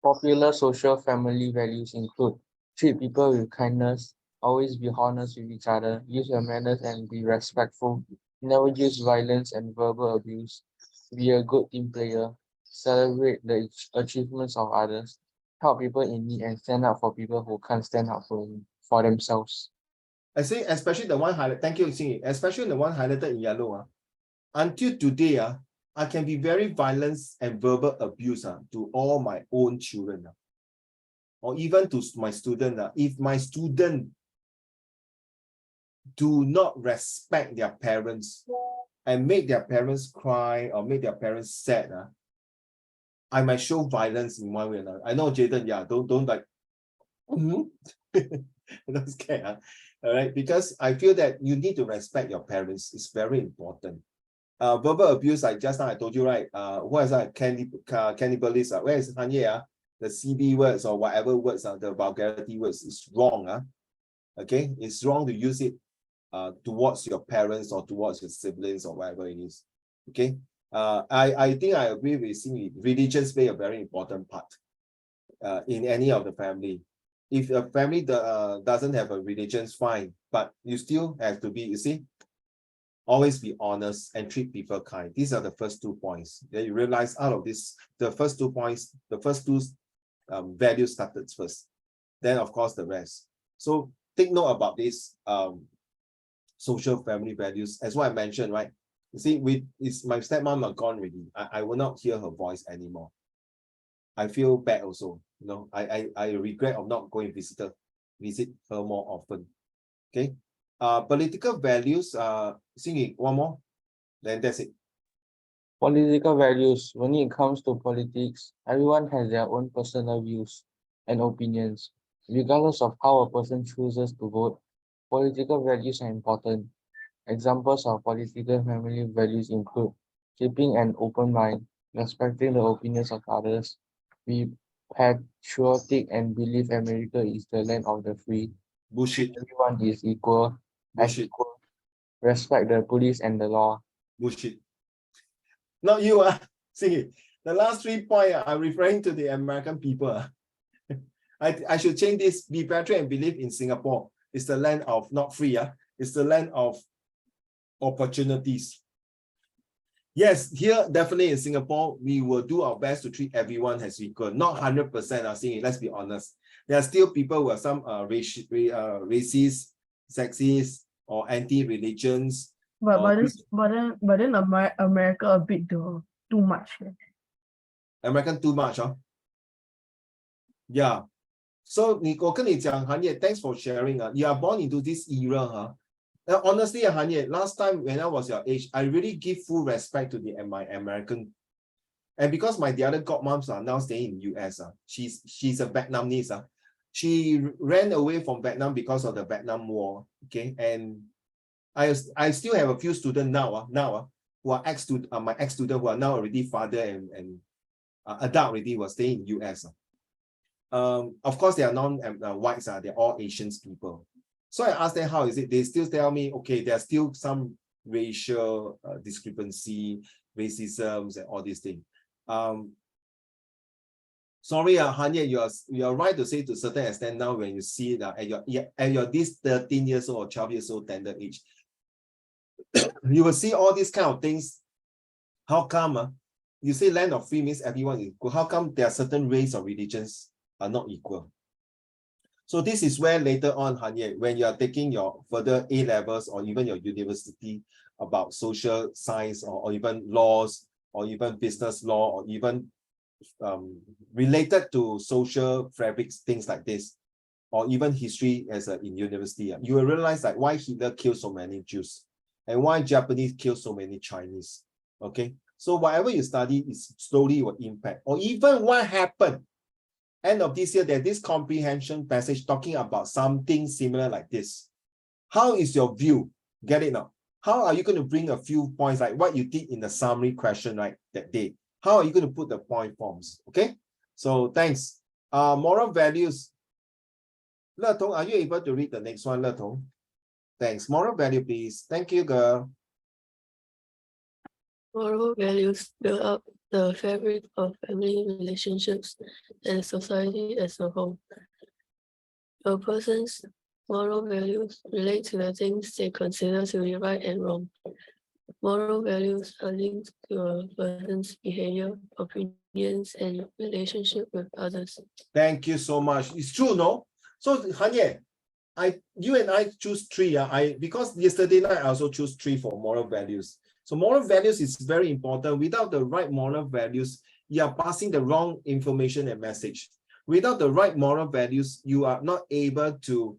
Popular social family values include treat people with kindness, always be honest with each other, use your manners and be respectful, never use violence and verbal abuse, be a good team player, celebrate the achievements of others, help people in need and stand up for people who can't stand up for themselves. I say, especially the one highlighted. Thank you, Xingyu. Especially the one highlighted in yellow. Until today, I can be very violent and verbal abuse to all my own children, or even to my student. If my student do not respect their parents and make their parents cry or make their parents sad, I might show violence in one way or another. I know, Jayden, don't like, don't scare, all right? Because I feel that you need to respect your parents. It's very important. Verbal abuse, I told you, right? What is that? Cannibalism. Where is Hanye? The CB words or whatever words are the vulgarity words is wrong. Okay, it's wrong to use it towards your parents or towards your siblings or whatever it is. Okay. I think I agree with Xingyu. Religions play a very important part in any of the family. If a family doesn't have a religion, fine, but you still have to be, you see, always be honest and treat people kind. These are the first 2 points. Then you realize out of this, the first 2 points, the first two values started first. Then of course the rest. So take note about this social family values. As what I mentioned, right? You see, my stepmom are gone already. I will not hear her voice anymore. I feel bad also. You know, I regret of not going visit her more often. Okay. Political values, Xingyu, one more, then that's it. Political values. When it comes to politics, everyone has their own personal views and opinions. Regardless of how a person chooses to vote, political values are important. Examples of political family values include keeping an open mind, respecting the opinions of others, be patriotic and believe America is the land of the free, Bullshit. everyone is equal, Bullshit. respect the police and the law. Bullshit. Not you, Xingyu. The last 3 points are referring to the American people. I should change this. Be patriot and believe in Singapore. It's the land of not free, it's the land of opportunities. Yes, here definitely in Singapore, we will do our best to treat everyone as equal. Not 100%, I'm saying, let's be honest. There are still people who are some racist, sexist, or anti-religions. But then America a bit too much. American too much, huh? Yeah. So 我跟你讲, Hanye, thanks for sharing. You are born into this era, huh? Honestly, Hanye, last time when I was your age, I really give full respect to my American. And because the other godmoms are now staying in US, she's a Vietnamese. She ran away from Vietnam because of the Vietnam War. Okay, and I still have a few students now who are my ex-student who are now already father and adult already was staying in US. Of course, they are non-whites, they're all Asians people. So I asked them how is it. They still tell me, okay, there's still some racial discrepancy, racism, and all these things. Sorry, Hanye, you are right to say to a certain extent now when you see that at your this 13 years old or 12 years old tender age, you will see all these kind of things. How come you say land of free means everyone is equal? How come there are certain race or religions are not equal? So this is where later on, Hanye, when you are taking your further A levels or even your university about social science or even laws or even business law or even related to social fabrics, things like this, or even history as in university, you will realize that why Hitler killed so many Jews and why Japanese killed so many Chinese. Okay, so whatever you study is slowly will impact, or even what happened. End of this year, there's this comprehension passage talking about something similar like this. How is your view? Get it now? How are you going to bring a few points like what you did in the summary question right that day? How are you going to put the point forms? Okay, so thanks. Moral values. Le Tong, are you able to read the next one, Le Tong? Thanks. Moral value, please. Thank you, girl. Moral values build up the fabric of family relationships and society as a whole. A person's moral values relate to the things they consider to be right and wrong. Moral values are linked to a person's behavior, opinions, and relationship with others. Thank you so much. It's true, no? So, Hanye, you and I choose 3. Because yesterday night I also choose 3 for moral values. So moral values is very important. Without the right moral values, you are passing the wrong information and message. Without the right moral values, you are not able to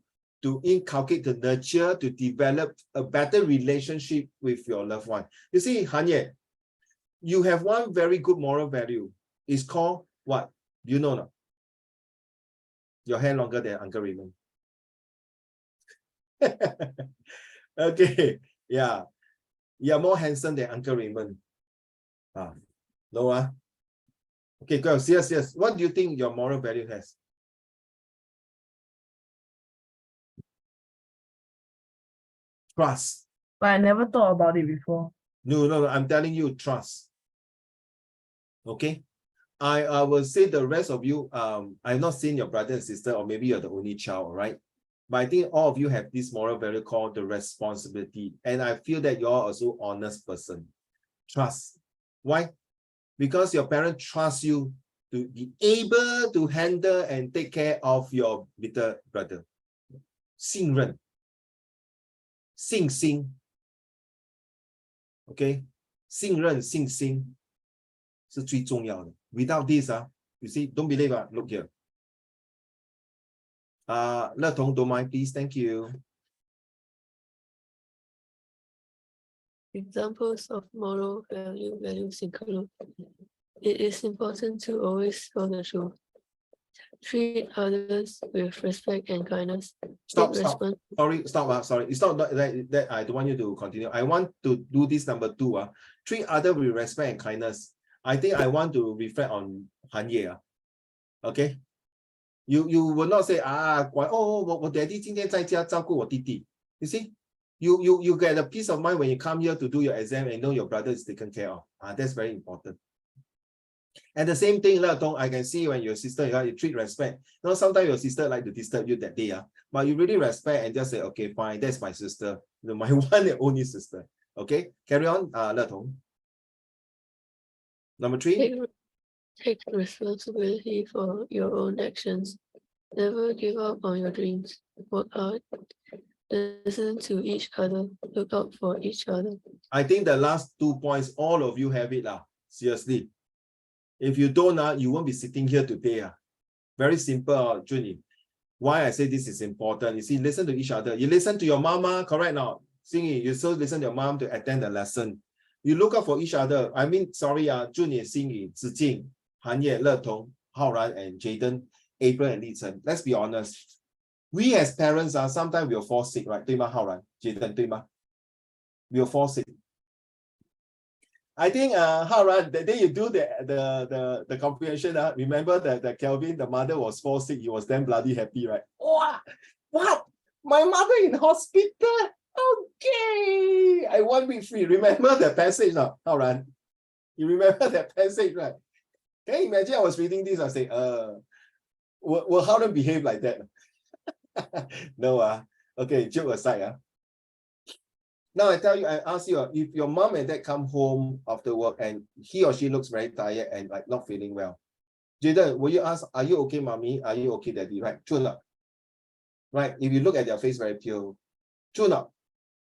inculcate, to nurture, to develop a better relationship with your loved one. You see, Hanye, you have one very good moral value. It's called what? Do you know now? Your hair longer than Uncle Raymond. Okay, yeah. You are more handsome than Uncle Raymond. No, Okay, girls, yes. What do you think your moral value has? Trust. But I never thought about it before. No, I'm telling you, trust. Okay? I will say the rest of you, I've not seen your brother and sister, or maybe you're the only child, right? But I think all of you have this moral value called the responsibility. And I feel that you're also honest person. Trust. Why? Because your parents trust you to be able to handle and take care of your little brother. 信任. 信心. Okay? 信任, 信心是最重要的. Without this, you see, don't believe, look here. Le Tong, don't mind, please. Thank you. Examples of moral values include: it is important to always tell the truth, treat others with respect and kindness. Stop. Sorry. It's not that I don't want you to continue. I want to do this number 2. Treat others with respect and kindness. I think I want to reflect on Hanye. Okay? You will not say,我 daddy 今天在家照顾我弟弟. You see? You get a peace of mind when you come here to do your exam and know your brother is taken care of. That's very important. And the same thing, I can see when your sister, you treat respect. Now, sometimes your sister like to disturb you that day, but you really respect and just say, okay, fine, that's my sister, my one and only sister. Okay, carry on, Number 3. Take responsibility for your own actions. Never give up on your dreams. Work hard. Listen to each other. Look out for each other. I think the last 2 points, all of you have it. Seriously. If you don't, you won't be sitting here today. Very simple, Junie. Why I say this is important. You see, listen to each other. You listen to your mama, correct now? Singing, you still listen to your mom to attend the lesson. You look out for each other. I mean, sorry, Junie, Xingyi, Zijing, Hanye, Letong, Haoran, and Jaden, April, and Li Chen. Let's be honest. We as parents, sometimes we'll fall sick, right? 对吗, Haoran, Jaden, 对吗? We'll fall sick. I think Haoran, the day you do the comprehension, remember that Kelvin, the mother was fall sick, he was then bloody happy, right? Oh, what? My mother in hospital? Okay. I 1 week free. Remember the passage now, Haoran? You remember that passage, right? Can you imagine I was reading this, I say, will Haoran behave like that? No, okay, joke aside. Now I tell you, I ask you, if your mom and dad come home after work and he or she looks very tired and like not feeling well, Jaden, will you ask, are you okay, mommy? Are you okay, daddy? Right? True enough. Right? If you look at their face very pure, true enough.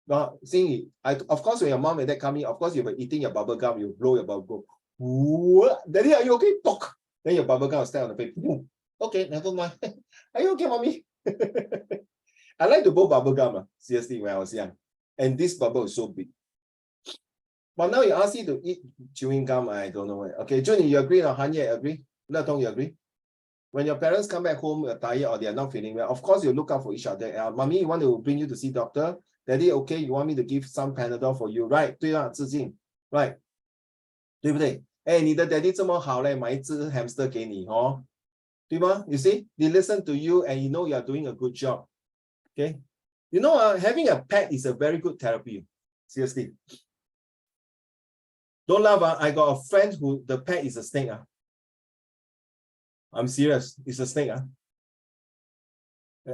Now, Xingyi, of course, when your mom and dad come in, of course, you'll be eating your bubble gum, you blow your bubble gum. What? Daddy, are you okay? Talk. Then your bubble gum will stay on the face. Boom. Okay, never mind. Are you okay, mommy? I like to blow bubble gum, seriously, when I was young. And this bubble is so big. But now you ask you to eat chewing gum, I don't know. Okay, Junie, you agree now? Hanye, agree? Letong, you agree? When your parents come back home tired or they are not feeling well, of course you look out for each other. Mommy, you want to bring you to see doctor? Daddy, okay, you want me to give some Panadol for you? Right? 对啦，致敬 right? 对不对？哎，你的 daddy 这么好嘞，买一只 hamster 给你哦，对吗？ You see, they listen to you and you know you are doing a good job. Okay, you know, having a pet is a very good therapy. Seriously. Don't laugh. I got a friend who the pet is a snake. I'm serious. It's a snake.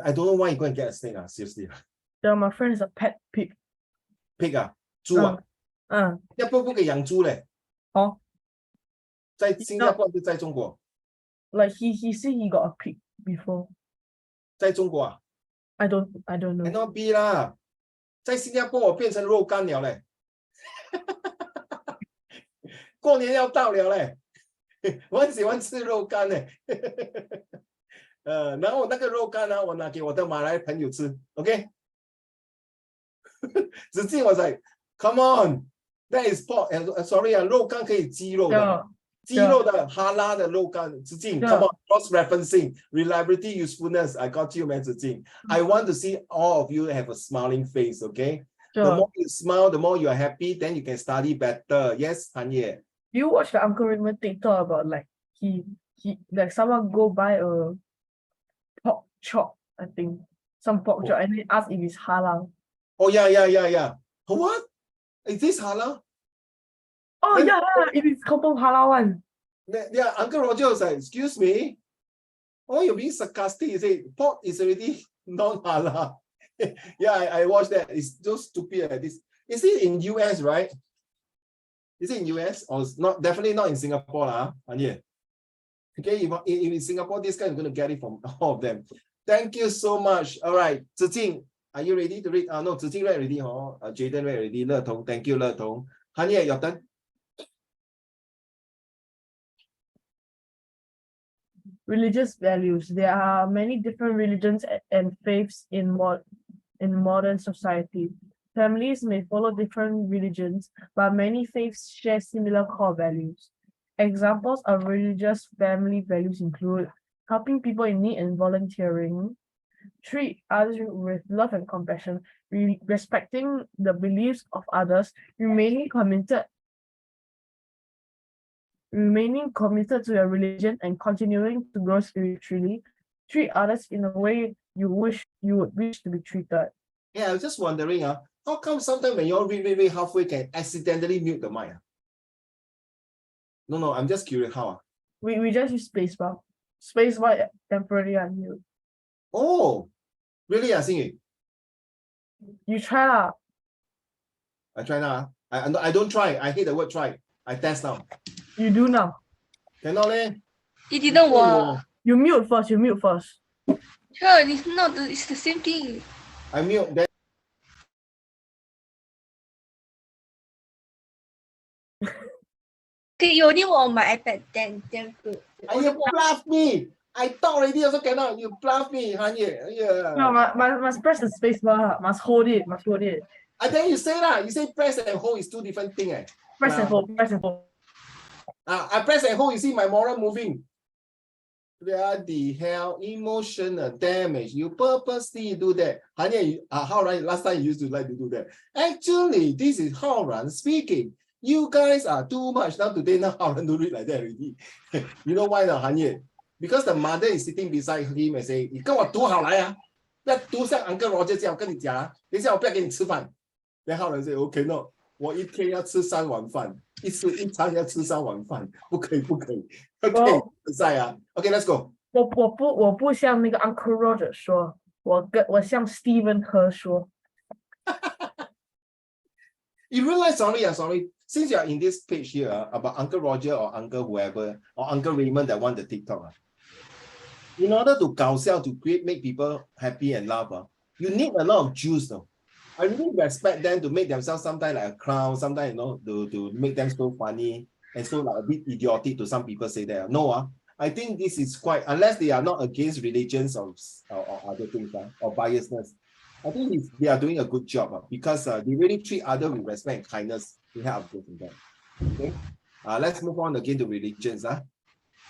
I don't know why you go and get a snake. Seriously. Yeah, my friend is a pet pig. Pig 猪新加坡不可以养猪嘞。在新加坡还是在中国？ Like he said he got a pig before. 在中国啊？ I don't know. Cannot be 啦，在新加坡我变成肉干了嘞。过年要到了嘞，我很喜欢吃肉干嘞。然后那个肉干我拿给我的马来朋友吃 ，OK？ 子敬was like, come on, that is pork. Sorry 肉干可以鸡肉的。鸡肉的哈拉的肉干，子敬 ，come on, cross referencing, reliability, usefulness. I got you, man, 子敬。I want to see all of you have a smiling face, okay? The more you smile, the more you are happy, then you can study better. Yes, Hanye. You watch the Uncle Raymond TikTok about like he like someone go buy a pork chop, I think some pork chop, and they ask if it's halal. Oh yeah. What? Is this halal? Oh yeah, it is confirm halal one. Yeah, Uncle Roger was like, excuse me. Oh, you're being sarcastic. He said pork is already non-halal. Yeah, I watched that. It's so stupid like this. Is it in US, right? Is it in US or not? Definitely not in Singapore, yeah. Okay, if in Singapore, this guy is going to get it from all of them. Thank you so much. All right, Zijing, are you ready to read? No, Zijing read already. Jaden read already. Le Tong, thank you, Le Tong. Hanye, your turn. Religious values. There are many different religions and faiths in modern society. Families may follow different religions, but many faiths share similar core values. Examples of religious family values include helping people in need and volunteering, treat others with love and compassion, respecting the beliefs of others, remaining committed to your religion and continuing to grow spiritually, treat others in a way you would wish to be treated. Yeah, I was just wondering, how come sometimes when you all read halfway can accidentally mute the mic? No, I'm just curious how. We just use spacebar. Spacebar temporarily unmute. Oh, really? I see it. You try lah. I try now. I don't try. I hate the word try. I test now. You do now. Cannot leh. It didn't work. You mute first. You mute first. Sure, it's not. It's the same thing. I mute then. Okay, you only work on my iPad. Then damn good. You bluff me. I talk already also cannot. You bluff me, Hanye. Yeah. No, must press the spacebar. Must hold it. Must hold it. I think you say that. You say press and hold is two different things. Press and hold. Press and hold. I press and hold. You see my moral moving. What the hell? Emotional damage. You purposely do that. Hanye, how right? Last time you used to like to do that. Actually, this is Haoran speaking. You guys are too much. Now today, now Haoran do it like that already. You know why not, Hanye? Because the mother is sitting beside him and say, 你跟我读好来啊，不要读像 Uncle Roger 这样，我跟你讲啊，等一下我不要给你吃饭。然后人说 OK no， 我一天要吃3碗饭，一餐要吃3碗饭，不可以。OK， 在啊 ，OK，let's go。我不像那个 Uncle Roger 说，我向 Stephen 和说。You realize, sorry. Since you are in this page here about Uncle Roger or Uncle whoever or Uncle Raymond that want the TikTok, in order to 搞笑 to make people happy and laugh, you need a lot of juice though. I really respect them to make themselves sometimes like a clown, sometimes to make them so funny and so like a bit idiotic to some people say that. No, I think this is quite, unless they are not against religions or other things or biasness. I think they are doing a good job because they really treat others with respect and kindness to help them. Okay, let's move on again to religions.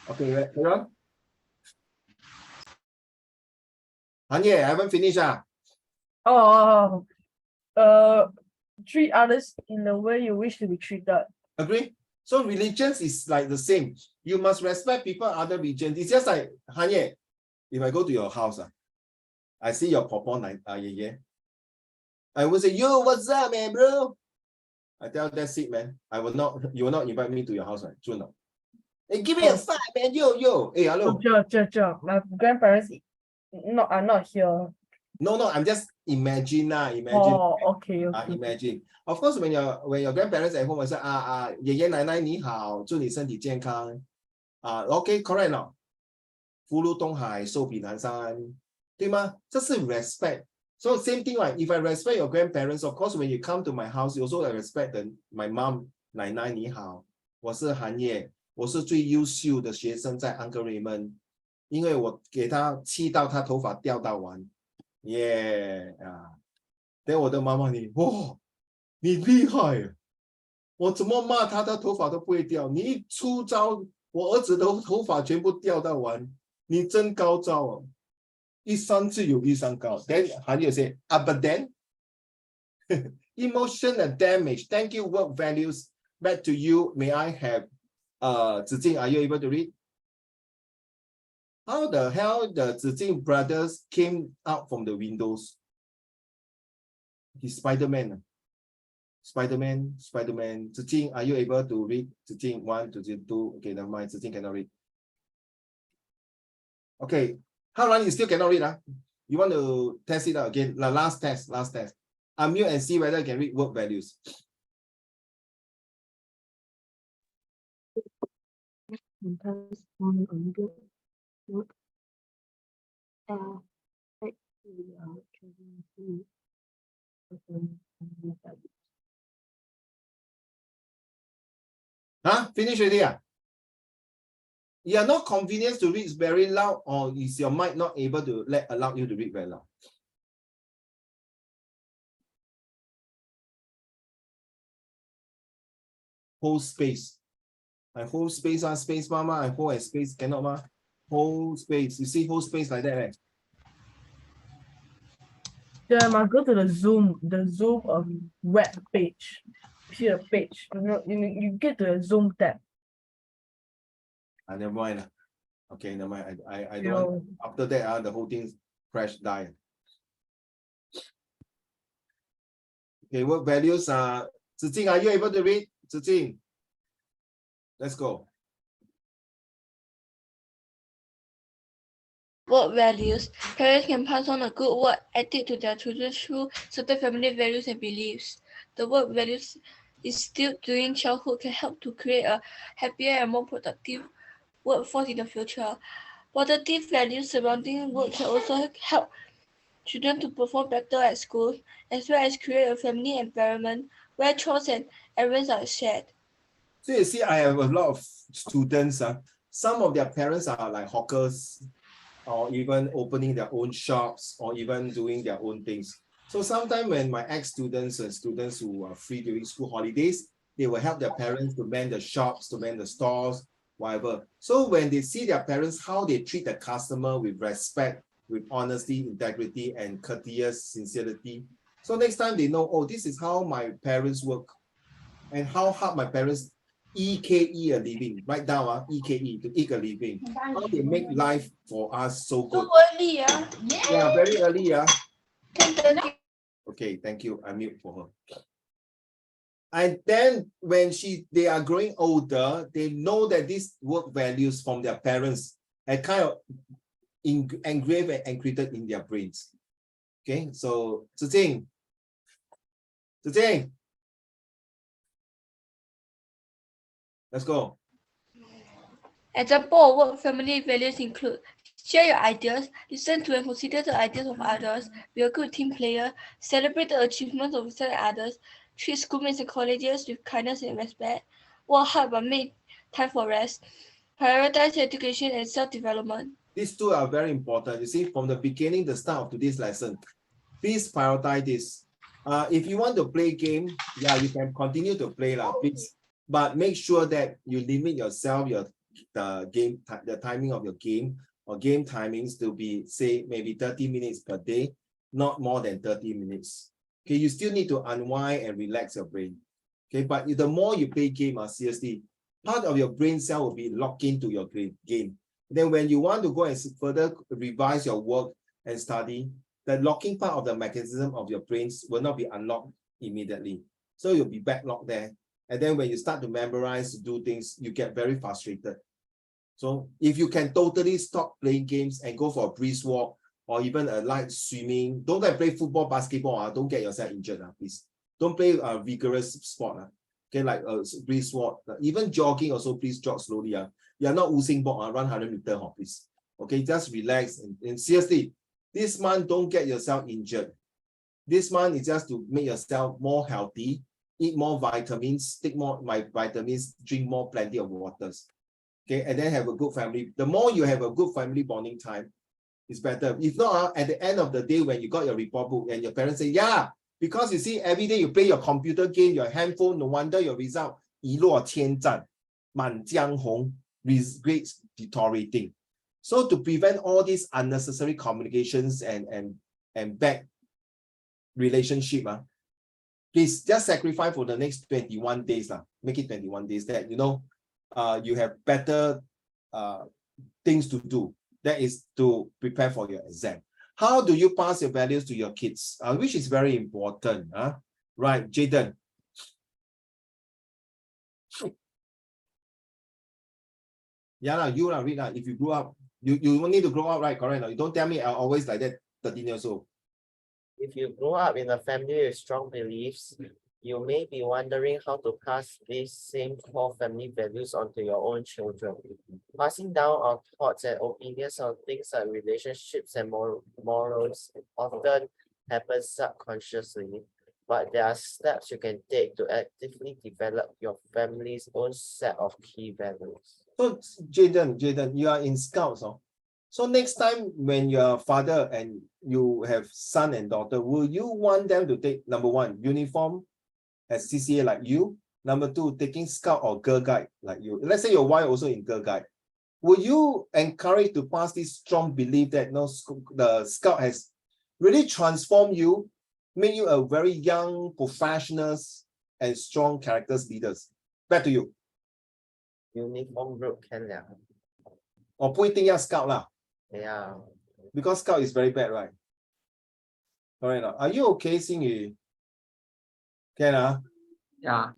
Okay, carry on. Hanye, I haven't finished. Treat others in the way you wish to be treated. Agree? So religions is like the same. You must respect people, other religions. It's just like, Hanye, if I go to your house, I see your papa, yeah. I will say, yo, what's up, man, bro? I tell that's it, man. You will not invite me to your house, right? True no? Hey, give me a five, man. Yo. Hey, hello. Sure. My grandparents are not here. No, I'm just imagine. Oh, okay. Imagine. Of course, when your grandparents at home, I say, 爷爷奶奶你好，祝你身体健康。Okay, correct now. 福如东海，寿比南山，对吗？这是 respect. So same thing, right? If I respect your grandparents, of course, when you come to my house, you also respect my mom. 奶奶你好，我是韩烨，我是最优秀的学生在 Uncle Raymond， 因为我给他气到他头发掉到完。等我的妈妈你厉害，我怎么骂他头发都不会掉，你一出招我儿子的头发全部掉到完，你真高招哦，一山自有一山高。 Then 还有些but then emotional damage. Thank you. Work values. Back to you. May I have Zijing, are you able to read? How the hell the Zijing brothers came out from the windows? He's Spider-Man. Zijing, are you able to read? Zijing, 1, 2. Okay, never mind. Zijing cannot read. Okay. How long you still cannot read? You want to test it out again? The last test. Unmute and see whether you can read work values. Finish already? You are not convenient to read very loud, or is your mic not able to allow you to read very loud? Hold space. I hold space, space, mama. I hold a space, cannot, ma. Hold space. You see, hold space like that, right? Yeah, I must go to the Zoom web page. You see the page. You get to the Zoom tab. Never mind. Okay, never mind. I don't want, after that, the whole thing crash die. Okay, work values are Zijing, are you able to read? Zijing. Let's go. Work values. Parents can pass on a good work ethic to their children through certain family values and beliefs. The work values instilled during childhood can help to create a happier and more productive workforce in the future. Positive values surrounding work can also help children to perform better at school, as well as create a family environment where chores and errands are shared. So you see, I have a lot of students. Some of their parents are like hawkers, or even opening their own shops, or even doing their own things. So sometimes when my ex-students and students who are free during school holidays, they will help their parents to man the shops, to man the stores, whatever. So when they see their parents, how they treat the customer with respect, with honesty, integrity, and courteous sincerity. So next time they know, oh, this is how my parents work and how hard my parents EKE a living. Write down EKE, to eke a living. How they make life for us so good. So early, yeah. Yeah, very early, yeah. 10:30. Okay, thank you. I mute for her. And then when they are growing older, they know that these work values from their parents are kind of engraved and encrypted in their brains. Okay, so Zijing, let's go. Example of work family values include share your ideas, listen to and consider the ideas of others, be a good team player, celebrate the achievements of others, treat schoolmates and colleagues with kindness and respect, work hard but make time for rest, prioritize education and self-development. These two are very important. You see, from the beginning, the start of today's lesson, please prioritize this. If you want to play game, yeah, you can continue to play, please. But make sure that you limit yourself, the timing of your game or game timings to be, say, maybe 30 minutes per day, not more than 30 minutes. Okay, you still need to unwind and relax your brain. Okay, but the more you play game, seriously, part of your brain cell will be locked into your game. Then when you want to go and further revise your work and study, the locking part of the mechanism of your brains will not be unlocked immediately. So you'll be backlogged there. And then when you start to memorize, to do things, you get very frustrated. So if you can totally stop playing games and go for a brisk walk or even a light swimming, don't play football, basketball, don't get yourself injured, please. Don't play a vigorous sport. Okay, like a brisk walk. Even jogging also, please jog slowly. You're not Usain Bolt, run 100 meters, please. Okay, just relax and seriously, this month, don't get yourself injured. This month is just to make yourself more healthy, eat more vitamins, take more vitamins, drink more plenty of waters. Okay, and then have a good family. The more you have a good family bonding time, it's better. If not, at the end of the day, when you got your report book and your parents say, yeah, because you see, every day you play your computer game, your handphone, no wonder your result, 一落千丈, 满江红, grades deteriorating. So to prevent all these unnecessary communications and bad relationship, please just sacrifice for the next 21 days. Make it 21 days that, you have better things to do. That is to prepare for your exam. How do you pass your values to your kids? Which is very important. Right, Jaden. Yeah, you read. If you grew up, you need to grow up, right? Correct. You don't tell me I'm always like that 13 years old. If you grow up in a family with strong beliefs, you may be wondering how to pass these same core family values onto your own children. Passing down our thoughts and opinions on things like relationships and morals often happens subconsciously, but there are steps you can take to actively develop your family's own set of key values. So Jaden, you are in Scouts. So next time when you're a father and you have son and daughter, will you want them to take, number one, uniform as CCA like you? Number two, taking Scout or Girl Guide like you? Let's say your wife also in Girl Guide. Will you encourage to pass this strong belief that the Scout has really transformed you, made you a very young professionals and strong characters leaders? Back to you. Uniform group can liao. 我不一定要 Scout lah. Yeah. Because Scout is very bad, right? Correct. Are you okay, Xingyu? Can Yeah.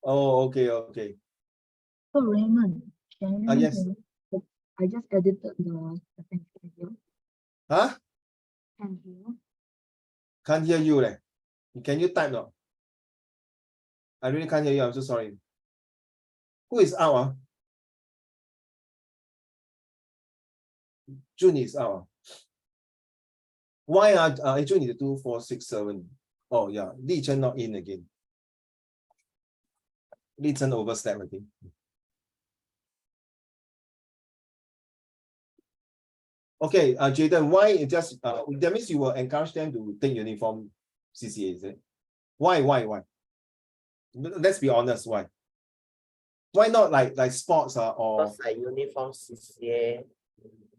Oh, okay. So Raymond, can you Yes. hear me? I just edited the second video. Huh? Can you? Can't hear you. Can you type now? I really can't hear you. I'm so sorry. Who is out? June is out. Why are June is 2, 4, 6, 7? Oh yeah, Li Chen not in again. Li Chen overstep, I think. Okay, Jaden, why it just that means you will encourage them to take uniform CCA, is it? Why? Let's be honest, why? Why not like sports or Because like uniform CCA,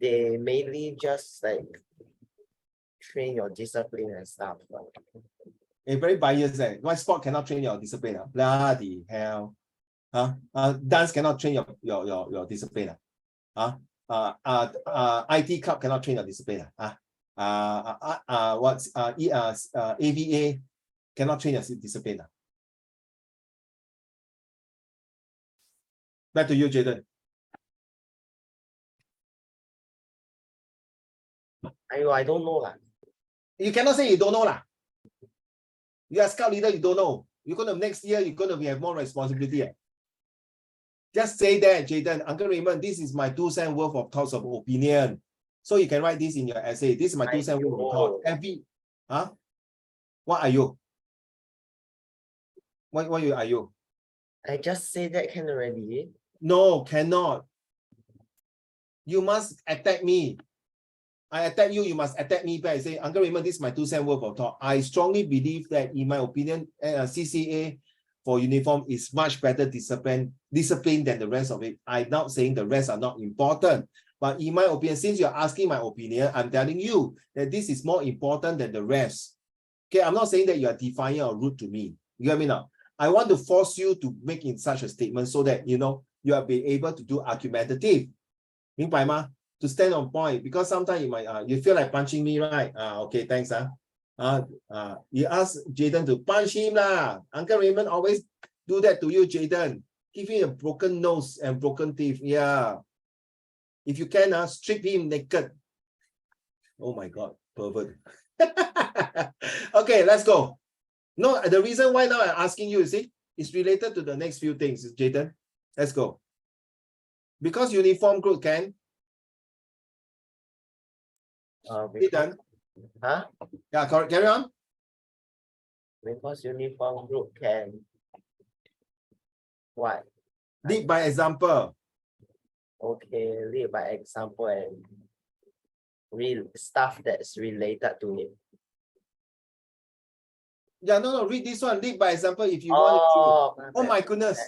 they mainly just like train your discipline and stuff. very biased, why sport cannot train your discipline? Bloody hell. Dance cannot train your discipline. IT club cannot train your discipline. AVA cannot train your discipline. Back to you, Jaden. I don't know lah. You cannot say you don't know lah. You are scout leader, you don't know. You're gonna next year, you're gonna have more responsibility. Just say that, Jaden. Uncle Raymond, this is my 2 cents worth of thoughts of opinion. So you can write this in your essay. This is my 2 cents worth of thought. What are you? What are you? I just say that can already. No, cannot. You must attack me. I attack you, you must attack me back. Say, Uncle Raymond, this is my 2 cents worth of thought. I strongly believe that, in my opinion, CCA for uniform is much better discipline than the rest of it. I'm not saying the rest are not important, but in my opinion, since you're asking my opinion, I'm telling you that this is more important than the rest. Okay, I'm not saying that you are defiant or rude to me. You get me now? I want to force you to make in such a statement so that you are be able to do argumentative. 明白吗? To stand on point, because sometimes you might you feel like punching me, right? Okay, thanks. You ask Jaden to punch him lah. Uncle Raymond always do that to you, Jaden. Give him a broken nose and broken teeth. Yeah. If you can, strip him naked. Oh my God, pervert. Okay, let's go. No, the reason why now I'm asking you, see, is related to the next few things, Jaden. Let's go. Because uniform group can. Because, huh? Yeah, correct. Carry on. Because uniform group can what? Lead by example. Okay, lead by example and real stuff that's related to it. Yeah, no, read this one. Lead by example if you want to. Oh my goodness.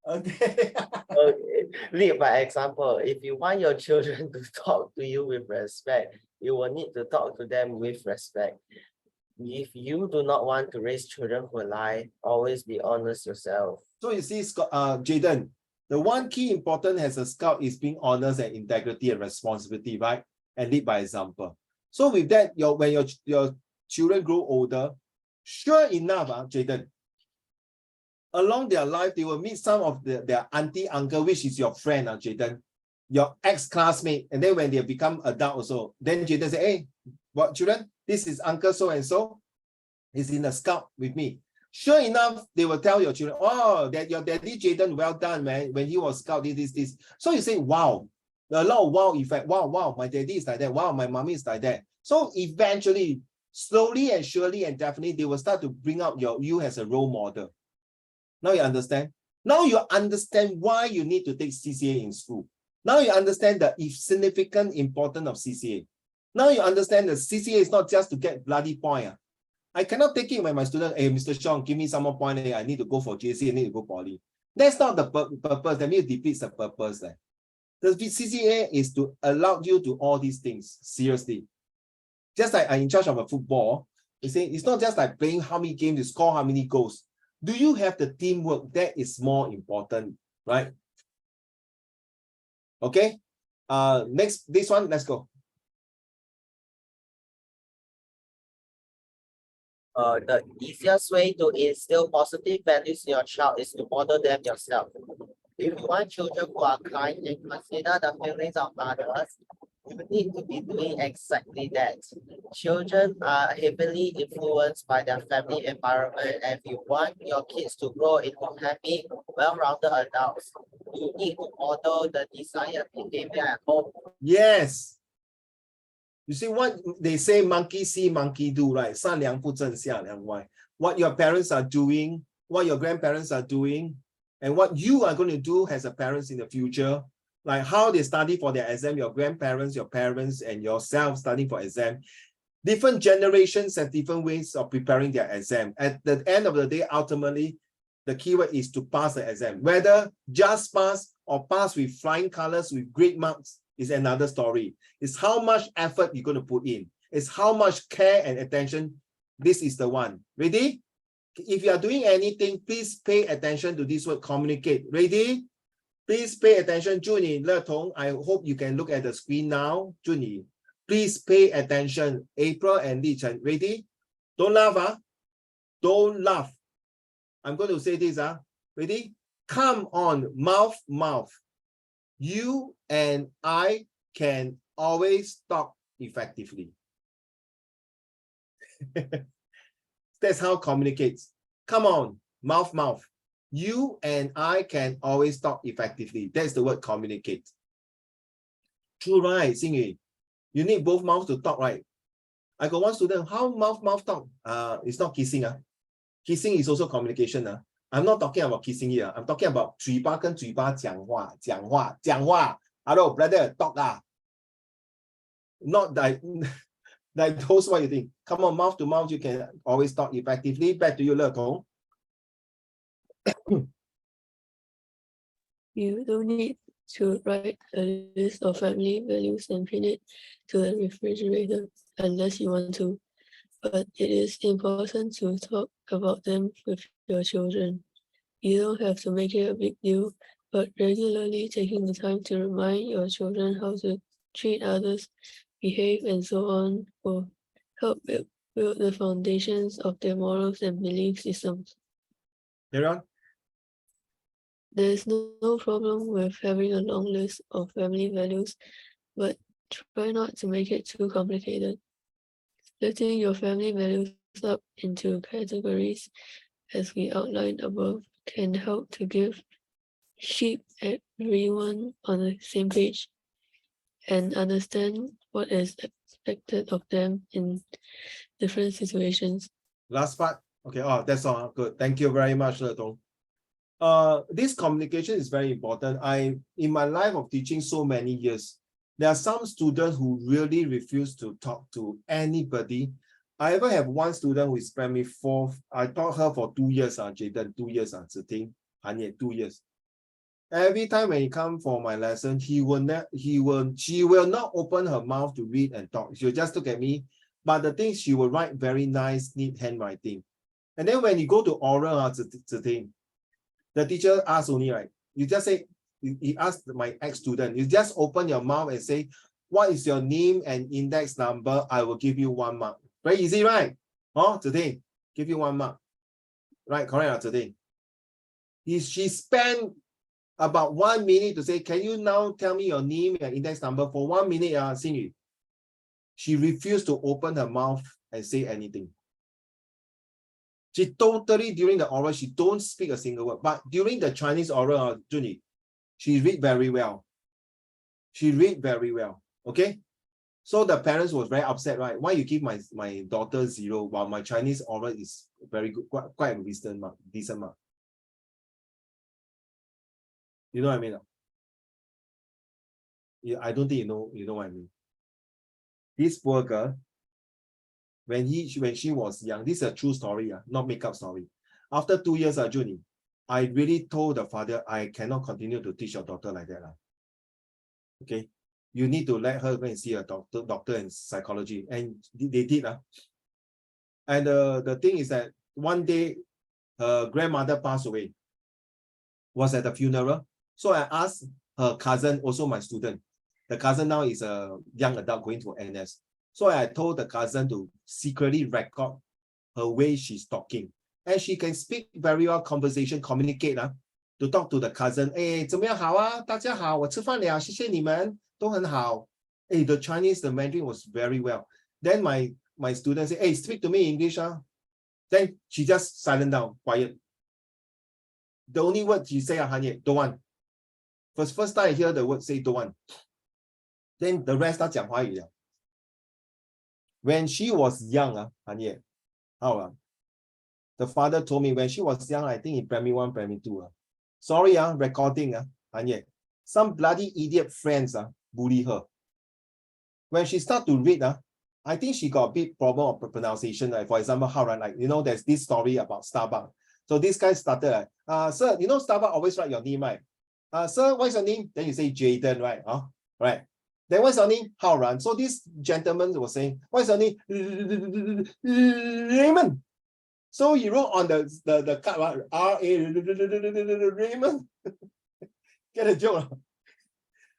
Okay. Okay, lead by example. If you want your children to talk to you with respect, you will need to talk to them with respect. If you do not want to raise children who lie, always be honest yourself. So you see, Jaden, the one key important as a scout is being honest and integrity and responsibility, right? And lead by example. So with that, when your children grow older, sure enough, Jaden, along their life, they will meet some of their auntie, uncle, which is your friend, Jaden, your ex-classmate. And then when they become adult also, then Jaden say, hey, what children? This is uncle so-and-so. He's in the scout with me. Sure enough, they will tell your children, oh, that your daddy Jaden, well done, man. When he was scout, this. So you say, wow, a lot of wow effect. Wow, my daddy is like that. Wow, my mommy is like that. So eventually, slowly and surely and definitely, they will start to bring out you as a role model. Now you understand? Now you understand why you need to take CCA in school. Now you understand the significant importance of CCA. Now you understand that CCA is not just to get bloody point. I cannot take it when my student, hey, Mr. Sean, give me some more point. I need to go for JC, I need to go poly. That's not the purpose. That means it defeats the purpose. The CCA is to allow you to all these things, seriously. Just like I'm in charge of a football, you say it's not just like playing how many games, you score how many goals. Do you have the teamwork? That is more important, right? Okay. Next, this one, let's go. The easiest way to instill positive values in your child is to model them yourself. If you want children who are kind and consider the feelings of others, you need to be doing exactly that. Children are heavily influenced by their family environment, and if you want your kids to grow into happy, well-rounded adults, you need to model the desired behavior at home. Yes. You see what they say, monkey see, monkey do, right? 善良不正下良歪. What your parents are doing, what your grandparents are doing, and what you are going to do as a parents in the future, like how they study for their exam, your grandparents, your parents, and yourself studying for exam. Different generations have different ways of preparing their exam. At the end of the day, ultimately, the keyword is to pass the exam. Whether just pass or pass with flying colors, with great marks, is another story. It's how much effort you're going to put in. It's how much care and attention. This is the one. Ready? If you are doing anything, please pay attention to this word, communicate. Ready? Please pay attention. Junie, Le Tong, I hope you can look at the screen now. Junie, please pay attention. April and Li Chen, ready? Don't laugh, huh? Don't laugh. I'm going to say this, huh? Ready? Come on, mouth, mouth. You and I can always talk effectively. That's how communicates. Come on, mouth, mouth. You and I can always talk effectively. That's the word communicate. True, right, Xingyu? You need both mouths to talk, right? I got one student, how mouth talk? It's not kissing. Kissing is also communication. I'm not talking about kissing here. I'm talking about 嘴巴跟嘴巴讲话. Hello, brother, talk. Not like those what you think. Come on, mouth to mouth, you can always talk effectively. Back to you, Le Tong. You don't need to write a list of family values and pin it to the refrigerator unless you want to, but it is important to talk about them with your children. You don't have to make it a big deal, but regularly taking the time to remind your children how to treat others, behave, and so on will help build the foundations of their morals and belief systems. Carry on. There is no problem with having a long list of family values, but try not to make it too complicated. Splitting your family values up into categories, as we outlined above, can help to keep everyone on the same page and understand what is expected of them in different situations. Last part. Okay, that's all. Good. Thank you very much, Le Tong. This communication is very important. In my life of teaching so many years, there are some students who really refuse to talk to anybody. I ever have one student who is primary 4. I taught her for 2 years, Jaden, 2 years, Zhiting, Hanye, 2 years. Every time when he come for my lesson, she will not open her mouth to read and talk. She'll just look at me. But the thing, she will write very nice, neat handwriting. And then when you go to oral, Zhiting, the teacher asks only, right? You just say, he asked my ex-student, you just open your mouth and say, what is your name and index number? I will give you 1 mark. Very easy, right? Today, give you 1 mark. Right, correct, today. She spent about 1 minute to say, can you now tell me your name and index number? For 1 minute, Xingyu. She refused to open her mouth and say anything. She totally, during the oral, she don't speak a single word. But during the Chinese oral, Junie, she read very well. She read very well. Okay? So the parents was very upset, right? Why you give my daughter 0 while my Chinese oral is very good, quite a decent mark. You know what I mean? Yeah, I don't think you know what I mean. This poor girl, when she was young, this is a true story, not make-up story. After 2 years, Junie, I really told the father, I cannot continue to teach your daughter like that. Okay, you need to let her go and see a doctor in psychology. And they did. And the thing is that one day, her grandmother passed away, was at the funeral. So I asked her cousin, also my student. The cousin now is a young adult going to NS. So I told the cousin to secretly record her way she's talking. And she can speak very well conversation, communicate to talk to the cousin. 哎，怎么样好啊？大家好，我吃饭了，谢谢你们，都很好。哎，the Chinese, the Mandarin was very well. Then my student say, hey, speak to me English. Then she just silent down, quiet. The only word she say, Hanye, don't want. First time I hear the word say don't want. Then the rest 她讲华语了。When she was young, Hanye, how the father told me when she was young, I think in primary 1, primary 2. Sorry, recording, Hanye. Some bloody idiot friends bully her. When she start to read, I think she got a big problem of pronunciation. Like, for example, how like, there's this story about Starbucks. So this guy started like, sir, Starbucks always write your name, right? Sir, what's your name? Then you say Jaden, right? Right. Then what's your name? Haoran. So this gentleman was saying, what's your name? Raymond. So he wrote on the card, R-A, Raymond. Get a joke.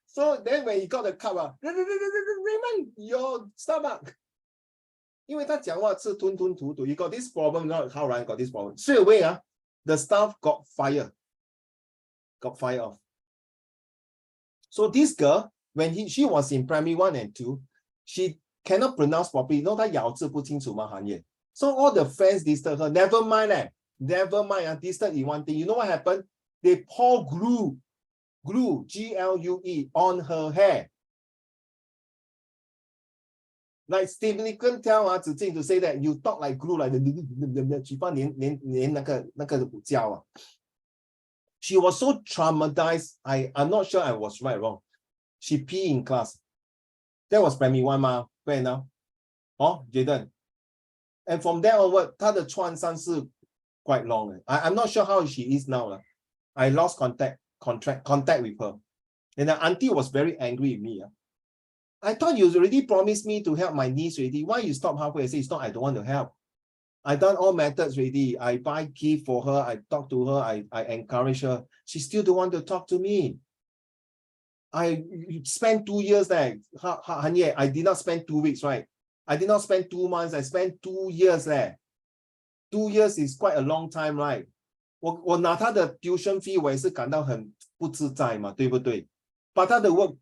So then when he got the cup, Raymond, your Starbucks. 因为他讲话是吞吞吐吐 you got this problem, not how Ryan got this problem. Straight away, the staff got fired. Got fired off. So this girl, when she was in primary 1 and 2, she cannot pronounce properly. 她咬字不清楚嘛，行业. So all the friends disturb her. Never mind, never mind. Disturb in one thing. You know what happened? They pour glue, G-L-U-E, on her hair. Like Stephen Nicol tell Zi Jing to say that you talk like glue, like the She was so traumatized. I'm not sure I was right or wrong. She peed in class. That was primary 1 ma. Where now? Oh, Jaden. And from there onward, 她的创伤是 quite long. I'm not sure how she is now. I lost contact with her. And the auntie was very angry with me. I thought you already promised me to help my niece already. Why you stop halfway? I say, it's not, I don't want to help. I done all methods already. I buy gift for her. I talk to her. I encourage her. She still don't want to talk to me. I spent 2 years there. I did not spend 2 weeks, right? I did not spend 2 months. I spent 2 years there. 2 years is quite a long time, right? 我拿她的 tuition fee 我也是感到很不自在嘛，对不对？ But 她的 work,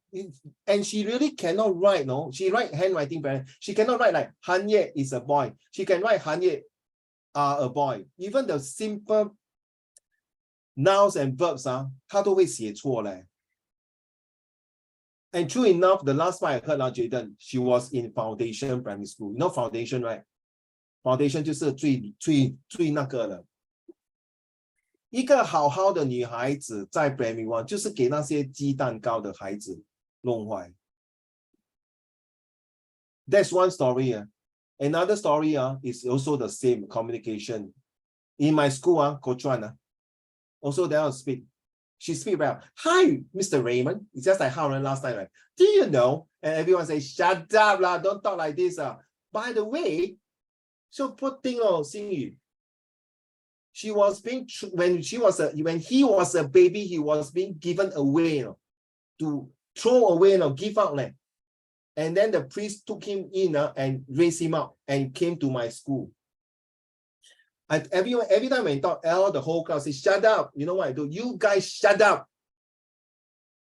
and she really cannot write, no? She write handwriting better. She cannot write like Han Ye is a boy. She can write Han Ye are a boy. Even the simple nouns and verbs, 她都会写错嘞。 And true enough, the last time I heard Jaden, she was in foundation primary school. You know foundation, right? Foundation 就是最那个了。 一个好好的女孩子在 primary 1就是给那些鸡蛋糕的孩子弄坏。 That's one story. Another story is also the same communication. In my school, Coach Wan, also they don't speak. She speak well. Hi, Mr. Raymond. It's just like how last time, right? Do you know? And everyone say, shut up, lah, don't talk like this. By the way, so poor thing, Xingyu. She was being when he was a baby, he was being given away, to throw away, give out, and then the priest took him in and raised him up and came to my school. Every time when I talk, the whole class says, shut up. You know what I do? You guys shut up.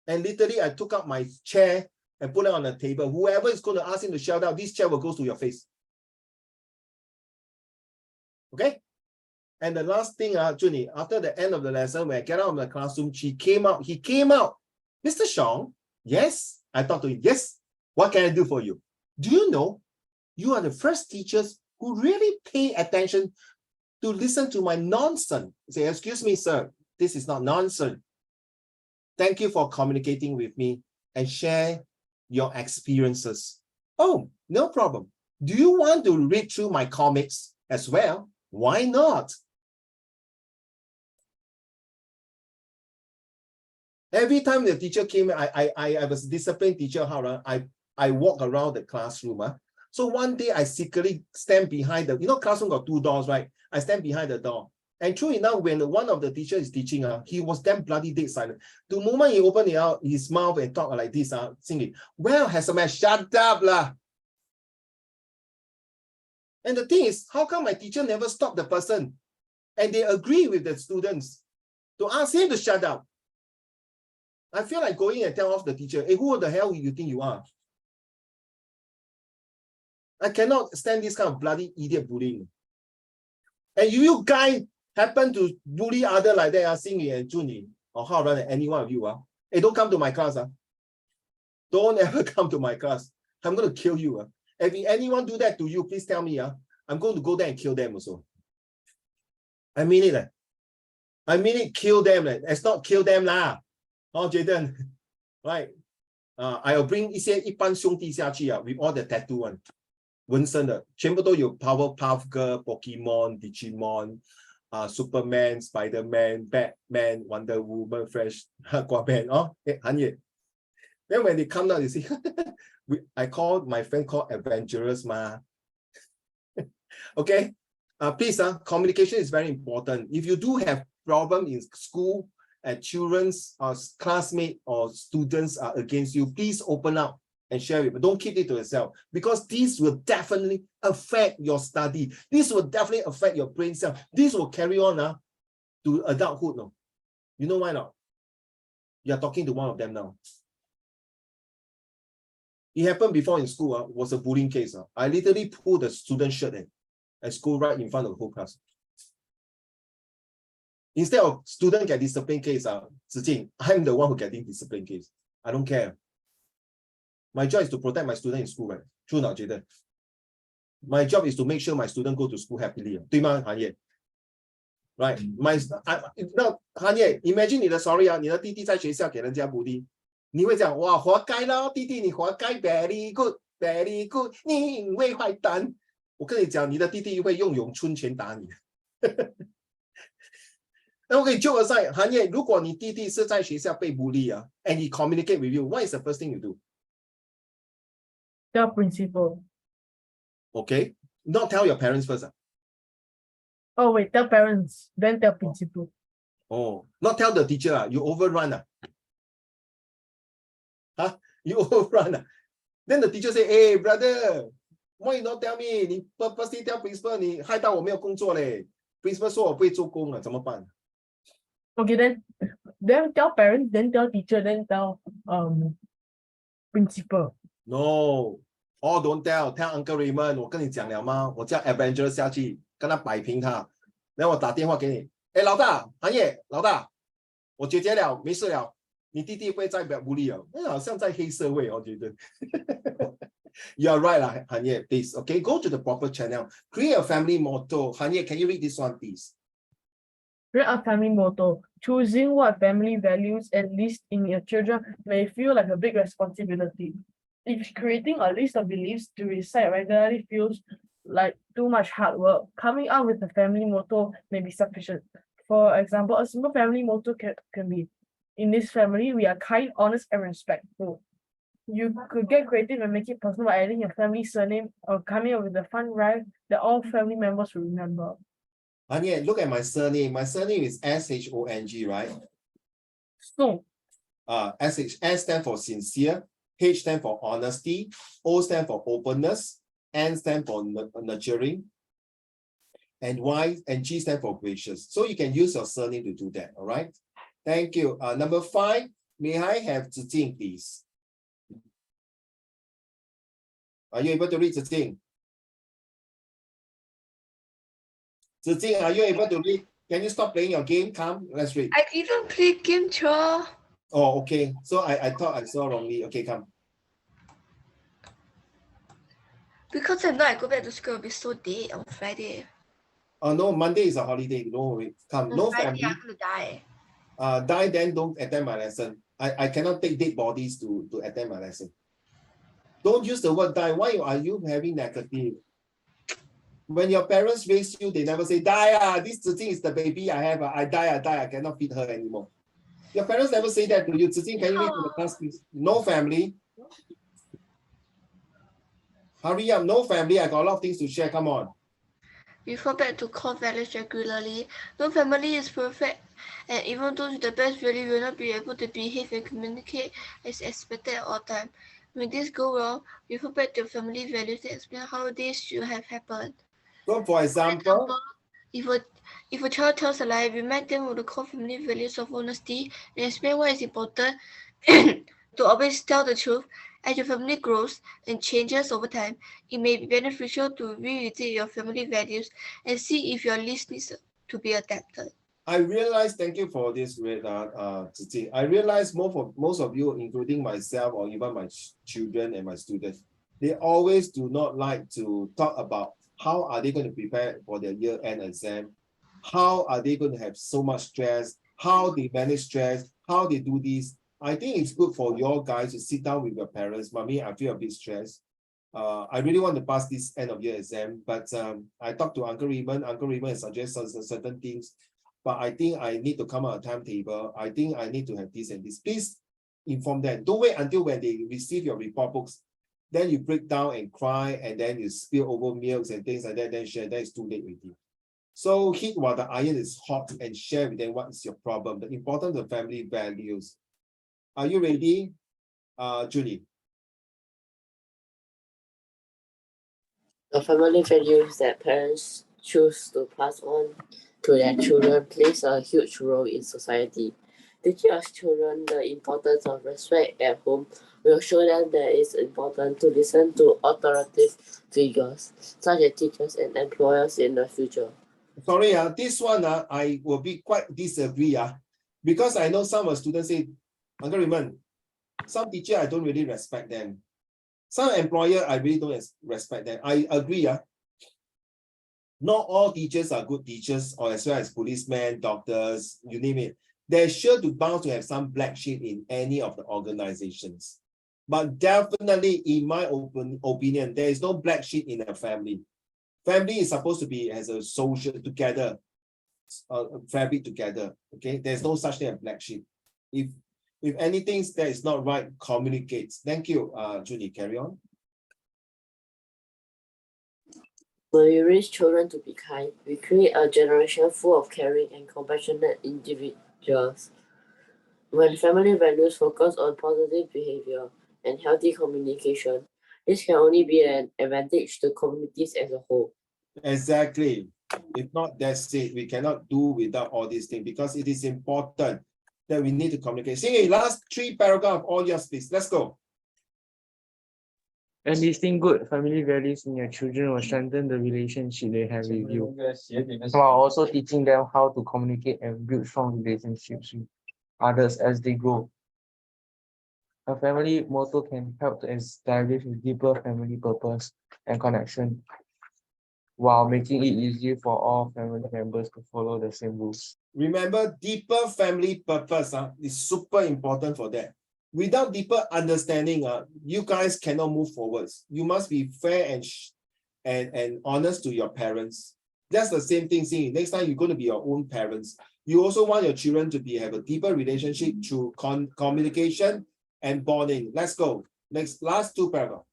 And literally, I took out my chair and put it on the table. Whoever is going to ask him to shut up, this chair will go to your face. Okay? And the last thing, Junie, after the end of the lesson, when I get out of the classroom, he came out. Mr. Xiong, yes? I talked to him, yes? What can I do for you? Do you know, you are the first teachers who really pay attention to listen to my nonsense. Say, excuse me, sir, this is not nonsense. Thank you for communicating with me and share your experiences. Oh, no problem. Do you want to read through my comics as well? Why not? Every time the teacher came, I was a disciplined teacher, I walk around the classroom. So one day I secretly stand behind the, classroom got 2 doors, right? I stand behind the door. And true enough, when one of the teachers is teaching, he was damn bloody dead silent. The moment he opened his mouth and talk like this, singing, well, has a man shut up lah. And the thing is, how come my teacher never stopped the person and they agree with the students to ask him to shut up? I feel like going and tell off the teacher, hey, who the hell you think you are? I cannot stand this kind of bloody idiot bullying. And you guys happen to bully other like that, Xingyi and Junyi, or how run any one of you, hey, don't come to my class. Don't ever come to my class. I'm going to kill you. If anyone do that to you, please tell me. I'm going to go there and kill them also. I mean it. I mean it, kill them. It's not kill them lah. Oh, Jaden. Right. I'll bring 一般兄弟下去 with all the tattoo one. 纹身的，全部都有 Powerpuff Girl, Pokemon, Digimon, Superman, Spider-Man, Batman, Wonder Woman, Flash, Aquaman. Oh, Hanye. Then when they come down, you see, I call my friend called adventurous ma. Okay, please, communication is very important. If you do have problem in school and children's classmates or students are against you, please open up and share it, but don't keep it to yourself, because this will definitely affect your study. This will definitely affect your brain cell. This will carry on to adulthood. No, you know why not? You are talking to one of them now. It happened before in school. Was a bullying case. I literally pulled the student shirt at school right in front of the whole class. Instead of student get discipline case, Zijing, I'm the one who getting discipline case. I don't care. My job is to protect my student in school, right? True not, Jaden? My job is to make sure my student go to school happily. 对吗, Hanye? Right? Now, Hanye, imagine 你的 sorry 你的弟弟在学校给人家 bully， 你会讲哇活该咯，弟弟你活该 ，very good very good， 你因为坏蛋。我跟你讲，你的弟弟会用咏春拳打你。那我可以 joke aside， Hanye， 如果你弟弟是在学校被 bully and he communicate with you, what is the first thing you do? Tell principal. Okay, not tell your parents first. Oh wait, tell parents, then tell principal. Oh, not tell the teacher. You overrun. You overrun. Then the teacher say, hey brother, why you not tell me? 你 purposely tell principal, 你害到我没有工作嘞。Principal 说我不会做工了，怎么办？ Okay, then tell parents, then tell teacher, then tell principal. No, all don't tell. Tell Uncle Raymond. 我跟你讲了吗？我叫 Avenger 下去跟他摆平他。然后我打电话给你，哎，老大，韩业，老大，我解决了，没事了。你弟弟不会再bully了，好像在黑社会，我觉得。You are right, Hanye, please. Okay, go to the proper channel. Create a family motto. Hanye, can you read this one, please? Create a family motto. Choosing what family values enlist in your children may feel like a big responsibility. If creating a list of beliefs to recite regularly feels like too much hard work, coming up with a family motto may be sufficient. For example, a simple family motto can be, in this family, we are kind, honest, and respectful. You could get creative and make it personal by adding your family surname or coming up with a fun rhyme that all family members will remember. Hanye, look at my surname. My surname is S-H-O-N-G, right? So, S stands for sincere, H stands for honesty, O stands for openness, N stands for nurturing, and Y and G stands for gracious. So you can use your surname to do that, all right? Thank you. Number 5, may I have Zijing, please? Are you able to read Zijing? Zijing, are you able to read? Can you stop playing your game? Come, let's read. I didn't play game, Cho. Oh, okay. So I thought I saw wrongly. Okay, come. Because I know I go back to school, it'll be so dead on Friday. Oh no, Monday is a holiday. No worry. Come, no Friday, family. I'm gonna die. Die then don't attend my lesson. I cannot take dead bodies to attend my lesson. Don't use the word die. Why are you having negative? When your parents raise you, they never say, die, this Zijing is the baby I have. I die, I cannot feed her anymore. Your parents never say that to you. Zijing, can you read to the class, please? No family. Hurry up, no family. I got a lot of things to share. Come on. Refer back to core values regularly. No family is perfect, and even those with the best value will not be able to behave and communicate as expected at all times. When this go wrong, refer back to family values and explain how this should have happened. So for example, If a child tells a lie, remind them of the core family values of honesty and explain why it's important to always tell the truth. As your family grows and changes over time, it may be beneficial to revisit your family values and see if your list needs to be adapted. I realize, thank you for this, Zizi. I realize most of you, including myself or even my children and my students, they always do not like to talk about how are they going to prepare for their year-end exam, how are they going to have so much stress, how they manage stress, how they do this. I think it's good for your guys to sit down with your parents. Mommy, I feel a bit stressed. I really want to pass this end of year exam, but I talked to Uncle Raymond. Uncle Raymond has suggested certain things, but I think I need to come out a timetable. I think I need to have this and this. Please inform them. Don't wait until when they receive your report books. Then you break down and cry, and then you spill over milks and things like that. Then share. That is too late already. So heat while the iron is hot and share with them what is your problem. The importance of family values. Are you ready, Julie? The family values that parents choose to pass on to their children plays a huge role in society. Teaching our children the importance of respect at home will show them that it's important to listen to authoritative figures, such as teachers and employers in the future. Sorry, this one I will be quite disagree. Because I know some of students say, Uncle Raymond, some teacher I don't really respect them. Some employer I really don't respect them. I agree. Not all teachers are good teachers, or as well as policemen, doctors, you name it. They're sure to bound to have some black sheep in any of the organizations. But definitely, in my opinion, there is no black sheep in a family. Family is supposed to be as a social together, fabric together. Okay, there's no such thing as black sheep. If anything that is not right, communicate. Thank you, Judy. Carry on. When we raise children to be kind, we create a generation full of caring and compassionate individuals. When family values focus on positive behavior and healthy communication, this can only be an advantage to communities as a whole. Exactly. If not, that's it. We cannot do without all these things because it is important that we need to communicate. See, last 3 paragraphs, all yours, please. Let's go. Enlisting good family values in your children will strengthen the relationship they have with you, while also teaching them how to communicate and build strong relationships with others as they grow. A family motto can help to establish a deeper family purpose and connection, while making it easier for all family members to follow the same rules. Remember, deeper family purpose is super important for that. Without deeper understanding, you guys cannot move forwards. You must be fair and honest to your parents. That's the same thing. See, next time you're going to be your own parents. You also want your children to have a deeper relationship through communication and bonding. Let's go. Next, last 2 paragraphs.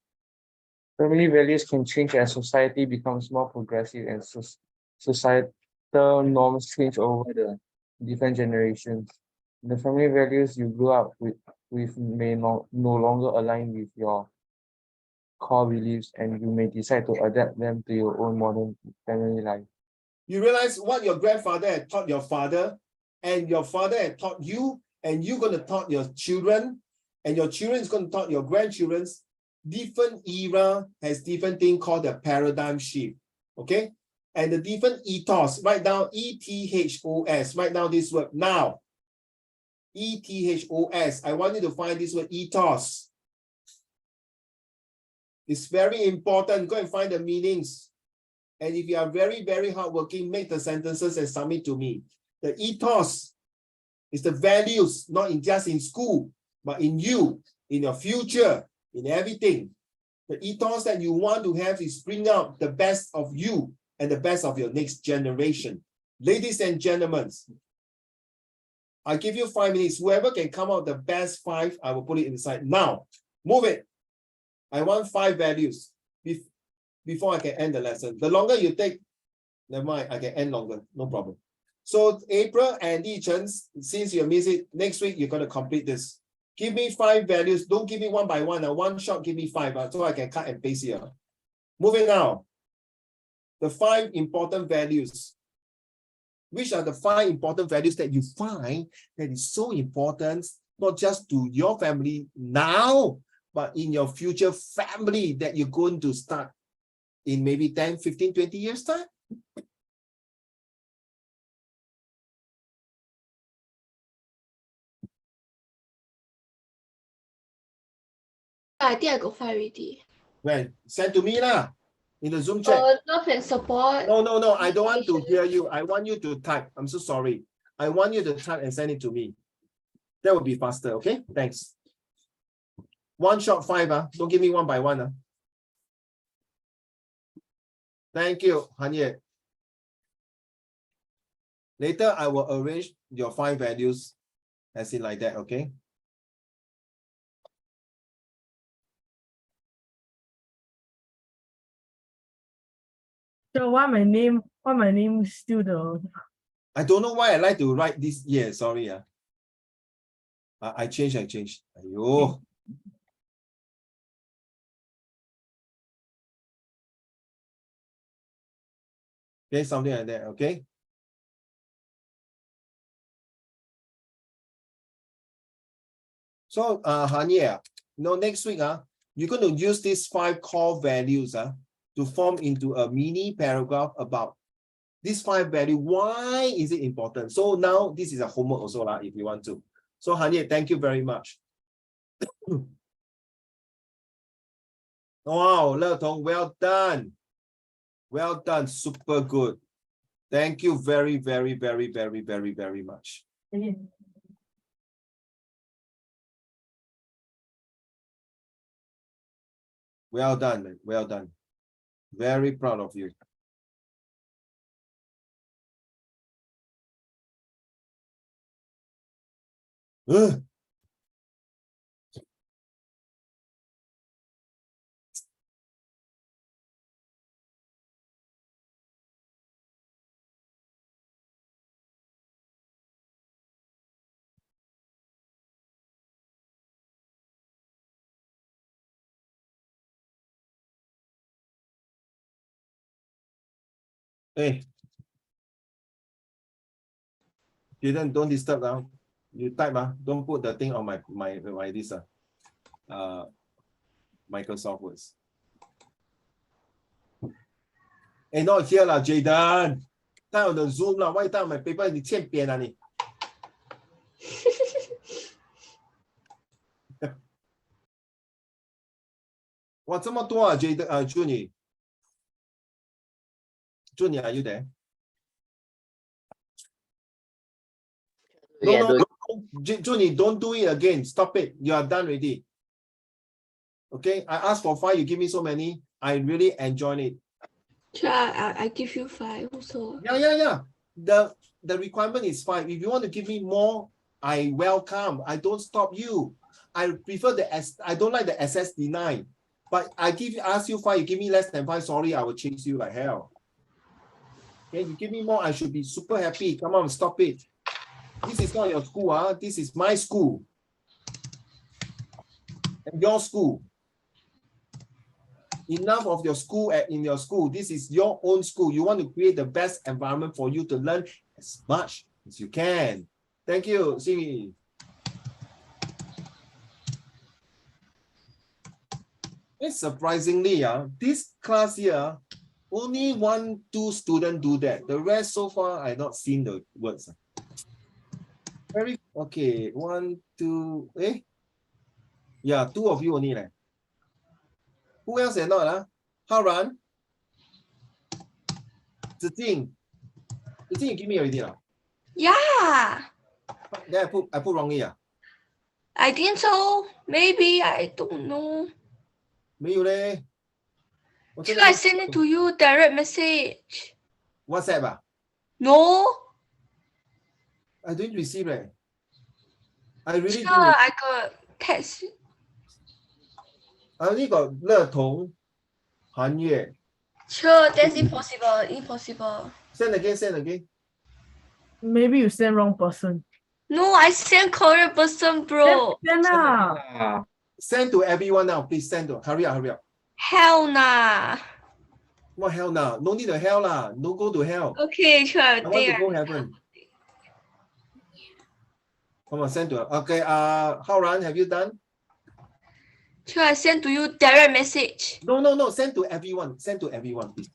Family values can change as society becomes more progressive and societal norms change over the different generations. The family values you grew up with may no longer align with your core beliefs, and you may decide to adapt them to your own modern family life. You realize what your grandfather had taught your father, and your father had taught you, and you're going to taught your children, and your children is going to taught your grandchildren's. Different era has different thing called the paradigm shift. Okay, and the different ethos. Write down ETHOS. Write down this word now. ETHOS. I want you to find this word ethos. It's very important. Go and find the meanings. And if you are very, very hardworking, make the sentences and submit to me. The ethos is the values, not just in school, but in you, in your future, in everything. The ethos that you want to have is bring out the best of you and the best of your next generation. Ladies and gentlemen, I give you 5 minutes. Whoever can come out the best 5, I will put it inside. Now, move it. I want 5 values before I can end the lesson. The longer you take, never mind, I can end longer, no problem. So April and Yi Chen, since you miss it, next week you're going to complete this. Give me 5 values. Don't give me one by one. One shot, give me 5 so I can cut and paste here. Moving now. the 5 important values. Which are the 5 important values that you find that is so important, not just to your family now, but in your future family that you're going to start in maybe 10, 15, 20 years time? I think I got 5 already. When? Send to me lah, in the Zoom chat. Love and support. No, I don't want to hear you. I want you to type. I'm so sorry. I want you to type and send it to me. That would be faster, okay? Thanks. One shot 5, don't give me one by one. Thank you, Hanye. Later, I will arrange your 5 values as in like that, okay? So why my name is still the I don't know why I like to write this. Yeah, sorry. I changed. Ayo. Okay, something like that, okay? So, Hanye, next week, you're going to use these 5 core values to form into a mini paragraph about these 5 values. Why is it important? So now this is a homework also, if you want to. So, Hanye, thank you very much. Wow, Le Tong, well done. Well done, super good. Thank you very, very, very, very, very, very much. Well done, man. Well done. Very proud of you. Hey, don't disturb now. You type, don't put the thing on my this Microsoft Words. Hey, not here lah, Jayden. Type on the Zoom lah. Why type on my paper? 你欠扁啊你。哇，这么多啊 ，Jayden Juni, are you there? No, Juni, don't do it again. Stop it. You are done already. Okay, I asked for 5. You give me so many. I really enjoyed it. Sure, I give you 5 also. Yeah. The requirement is 5. If you want to give me more, I welcome. I don't stop you. I prefer I don't like the SS9. But ask you 5, you give me less than 5. Sorry, I will chase you like hell. Okay, you give me more, I should be super happy. Come on, stop it. This is not your school, This is my school. And your school. Enough of your school in your school. This is your own school. You want to create the best environment for you to learn as much as you can. Thank you, Simi. It's surprisingly, this class here, only 1, 2 students do that. The rest so far, I not seen the words. Very okay. 1, 2. Yeah, 2 of you only. Who else is not? Haran, Zijing, you give me already. Yeah. Then I put wrongly. I think so. Maybe, I don't know. 没有嘞。Should I send it to you direct message? WhatsApp No. I didn't receive it. I really Sure, do. I got text. I only got Le Tong, Han Yue. Sure, that's impossible. Send again. maybe you send wrong person. No, I sent correct person, bro. Then Send to everyone now. Please send to. Hurry up. Hell nah. What hell now? No need to hell lah. No go to hell. Okay, sure. I want to go heaven. Come on, send to okay. Hao-Ran, have you done? Sure, I send to you direct message. No. Send to everyone. Send to everyone, please.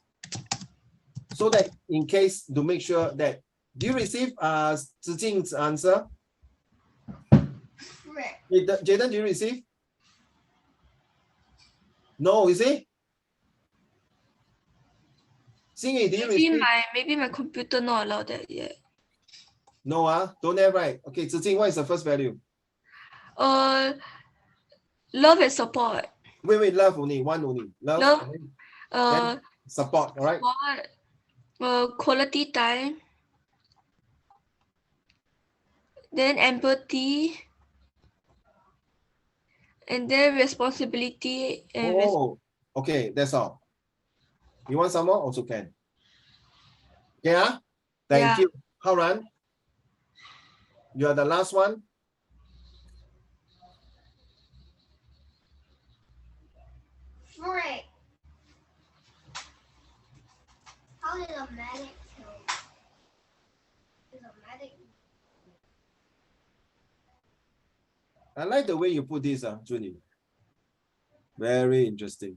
So that in case to make sure that do you receive Zijing's answer? Jaden, do you receive? No, is it? Xingyi, do you receive? Maybe my computer not allowed that yet. No, don't have, right? Okay, Zijing, what is the first value? Love and support. Wait, love only, one only. Love. Then support, all right? Quality time. Then empathy. And then responsibility and okay, that's all. You want some more? Also can. Yeah? Thank you. Hao-Ran, you are the last one. Frick. How did a medic kill? Is a medic? I like the way you put this, Junie. Very interesting.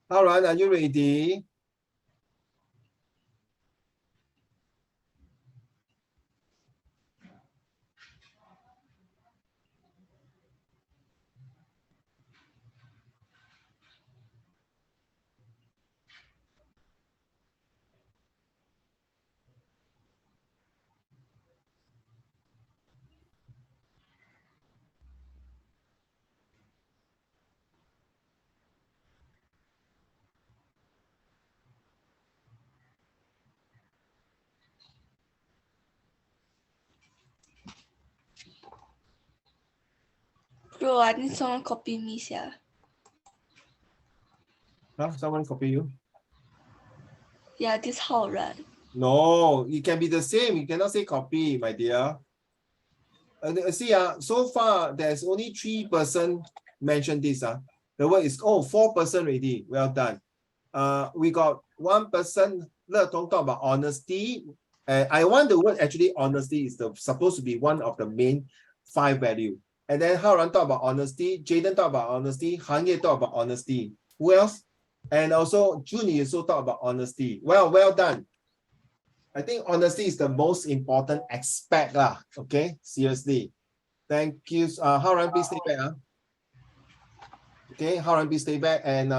All right, are you ready? Bro, I think someone copy me, yeah. Huh? Someone copy you? Yeah, this Hao-Ran. No, it can be the same. You cannot say copy, my dear. See, so far there's only 3 person mentioned this. The word is 4 person already. Well done. We got 1 person. Le Tong talk about honesty. I want the word actually honesty is supposed to be one of the main 5 value. And then Hao-Ran talk about honesty. Jaden talk about honesty. Han Ye talk about honesty. Who else? And also Junie also talk about honesty. Well done. I think honesty is the most important aspect lah. Okay, seriously. Thank you. Hao-Ran, please stay back. Okay, Hao-Ran, please stay back and